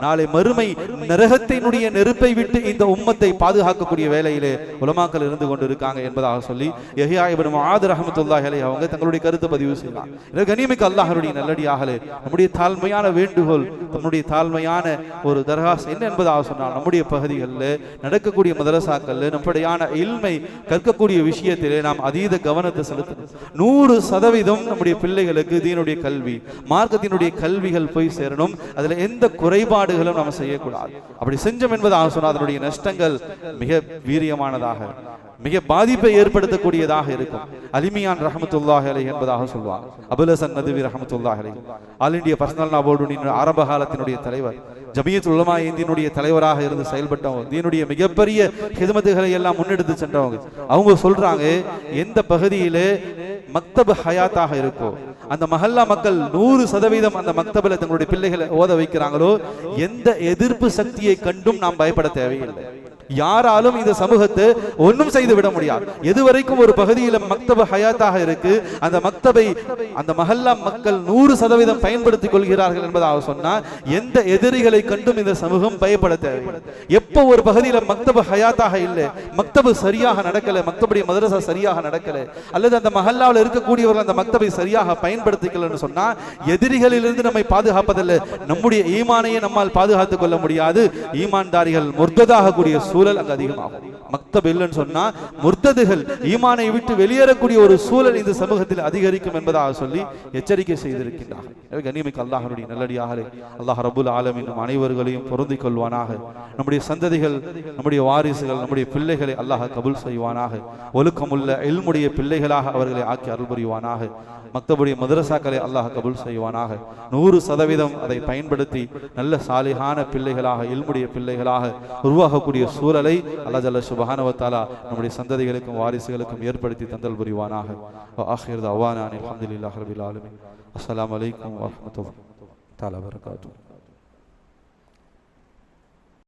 நாளை மறுமை நரகத்தினுடைய நெருப்பை விட்டு இந்த உம்மத்தை பாதுகாக்கக்கூடிய வேலையிலே உலமாக்கள் இருந்து கொண்டிருக்காங்க என்பதாக சொல்லி யஹ்யா இப்னு முஆத் ரஹ்மத்துல்லாஹி அலைஹி அவங்க தங்களுடைய கருத்து பதிவு செய்யலாம். கண்ணியமிக்க அல்லாஹ்வுடைய நல்லடியார்களே, நம்முடைய தாழ்மையான வேண்டுகோள், நம்முடைய தாழ்மையான ஒரு தர்காஸ் என்ன என்பதாக சொன்னால், நம்முடைய பகுதிகளில் நடக்கக்கூடிய மதரசாக்கள் நம்முடையான இல்மை கற்கக்கூடிய விஷயத்திலே நாம் அதீத கவனத்தை செலுத்தணும். 100% நம்முடைய பிள்ளைகளுக்கு தீனுடைய கல்வி, மார்க்கத்தினுடைய கல்விகள் போய் சேரணும். அதுல எந்த குறைபாடுகளும் நம்ம செய்யக்கூடாது. அப்படி செஞ்சோம் என்பதாக சொன்னால் அதனுடைய நஷ்டங்கள் மிக வீரியமானதாக, மிக பாதிப்பை ஏற்படுத்தக்கூடியதாக இருக்கும். அலிமியான் ரஹ்மத்துல்லாஹி அலைஹி என்பதாக சொல்வார். அபுல் ஹசன் நதுவி ரஹ்மத்துல்லாஹி அலைஹி ஆல் இந்தியா பர்சனல் லா போர்டின் ஆரம்ப காலத்தினுடைய தலைவர், ஜமியத்துல் உலமா இந்தியினுடைய தலைவராக இருந்து செயல்பட்டவங்க, தீனுடைய மிகப்பெரிய ஹிதமத்துகளை எல்லாம் முன்னெடுத்து சென்றவங்க. அவங்க சொல்றாங்க, எந்த பகுதியிலே மக்தப் ஹயாத்தாக இருக்கோ அந்த மஹல்லா மக்கள் 100% அந்த மக்தபில் தங்களுடைய பிள்ளைகளை ஓத வைக்கிறாங்களோ எந்த எதிர்ப்பு சக்தியை கண்டும் நாம் பயப்பட தேவையில்லை. யாராலும் இந்த சமூகத்தை ஒன்றும் செய்து விட முடியாது. எதுவரைக்கும் ஒரு பகுதியில் மக்தப ஹயாத்தாக இருக்கு, அந்த மக்தபை அந்த மஹல்லா மக்கள் 100% பயன்படுத்திக் கொள்கிறார்கள் என்பதாக சொன்னா எந்த எதிரிகளை கண்டும் இந்த சமூகம் பயப்பட தேவை. எப்போ ஒரு பகுதியில் மக்தப ஹயாத்தாக இல்லை, மக்தபு சரியாக நடக்கல, மக்தபுடைய மதரசா சரியாக நடக்கல, அல்லது அந்த மஹல்லாவில் இருக்கக்கூடியவர்கள் அந்த மக்தபை சரியாக பயன்படுத்திக்கலன்னு சொன்னா எதிரிகளிலிருந்து நம்மை பாதுகாப்பதில்லை, நம்முடைய ஈமானையே நம்மால் பாதுகாத்துக் கொள்ள முடியாது. ஈமான்தாரிகள் முர்த்ததாக கூடிய சூழல் அங்கு அதிகமாகும். மக்தப் இல்லைன்னு சொன்னா முர்த்ததுகள் ஈமானை விட்டு வெளியேறக்கூடிய ஒரு சூழல் இந்த சமூகத்தில் அதிகரிக்கும் என்பதாக சொல்லி எச்சரிக்கை செய்திருக்கின்றார். கண்ணியமிக்க அல்லாஹ்வுடைய நல்லடியார்களே, அல்லாஹ் ரப்புல் ஆலமீன் அனைவர்களையும் பொருந்திக் கொள்வானாக. நம்முடைய சந்ததிகள், நம்முடைய வாரிசுகள், நம்முடைய பிள்ளைகளை அல்லாஹ் கபூல் செய்வானாக. ஒழுக்கமுள்ள இல்முடைய பிள்ளைகளாக அவர்களை ஆக்கி அருள் புரிவானாக. மக்தபுடைய மதரசாக்களை அல்லாஹ் கபூல் செய்வானாக. 100% அதை பயன்படுத்தி நல்ல சாலிஹான பிள்ளைகளாக, இல்முடைய பிள்ளைகளாக உருவாகக்கூடிய சூழலை அல்லாஹ் ஜல்ல சுப்ஹானஹு வ தஆலா நம்முடைய சந்ததிகளுக்கும் வாரிசுகளுக்கும் ஏற்படுத்தி தந்தல் புரிவானாக. ஆகிர் தஅவானா அல்ஹம்துலில்லாஹி ரப்பில் ஆலமீன். அஸ்ஸலாமு அலைக்கும் வ ரஹ்மத்துல்லாஹி தஆலா வ பரகாத்துஹு.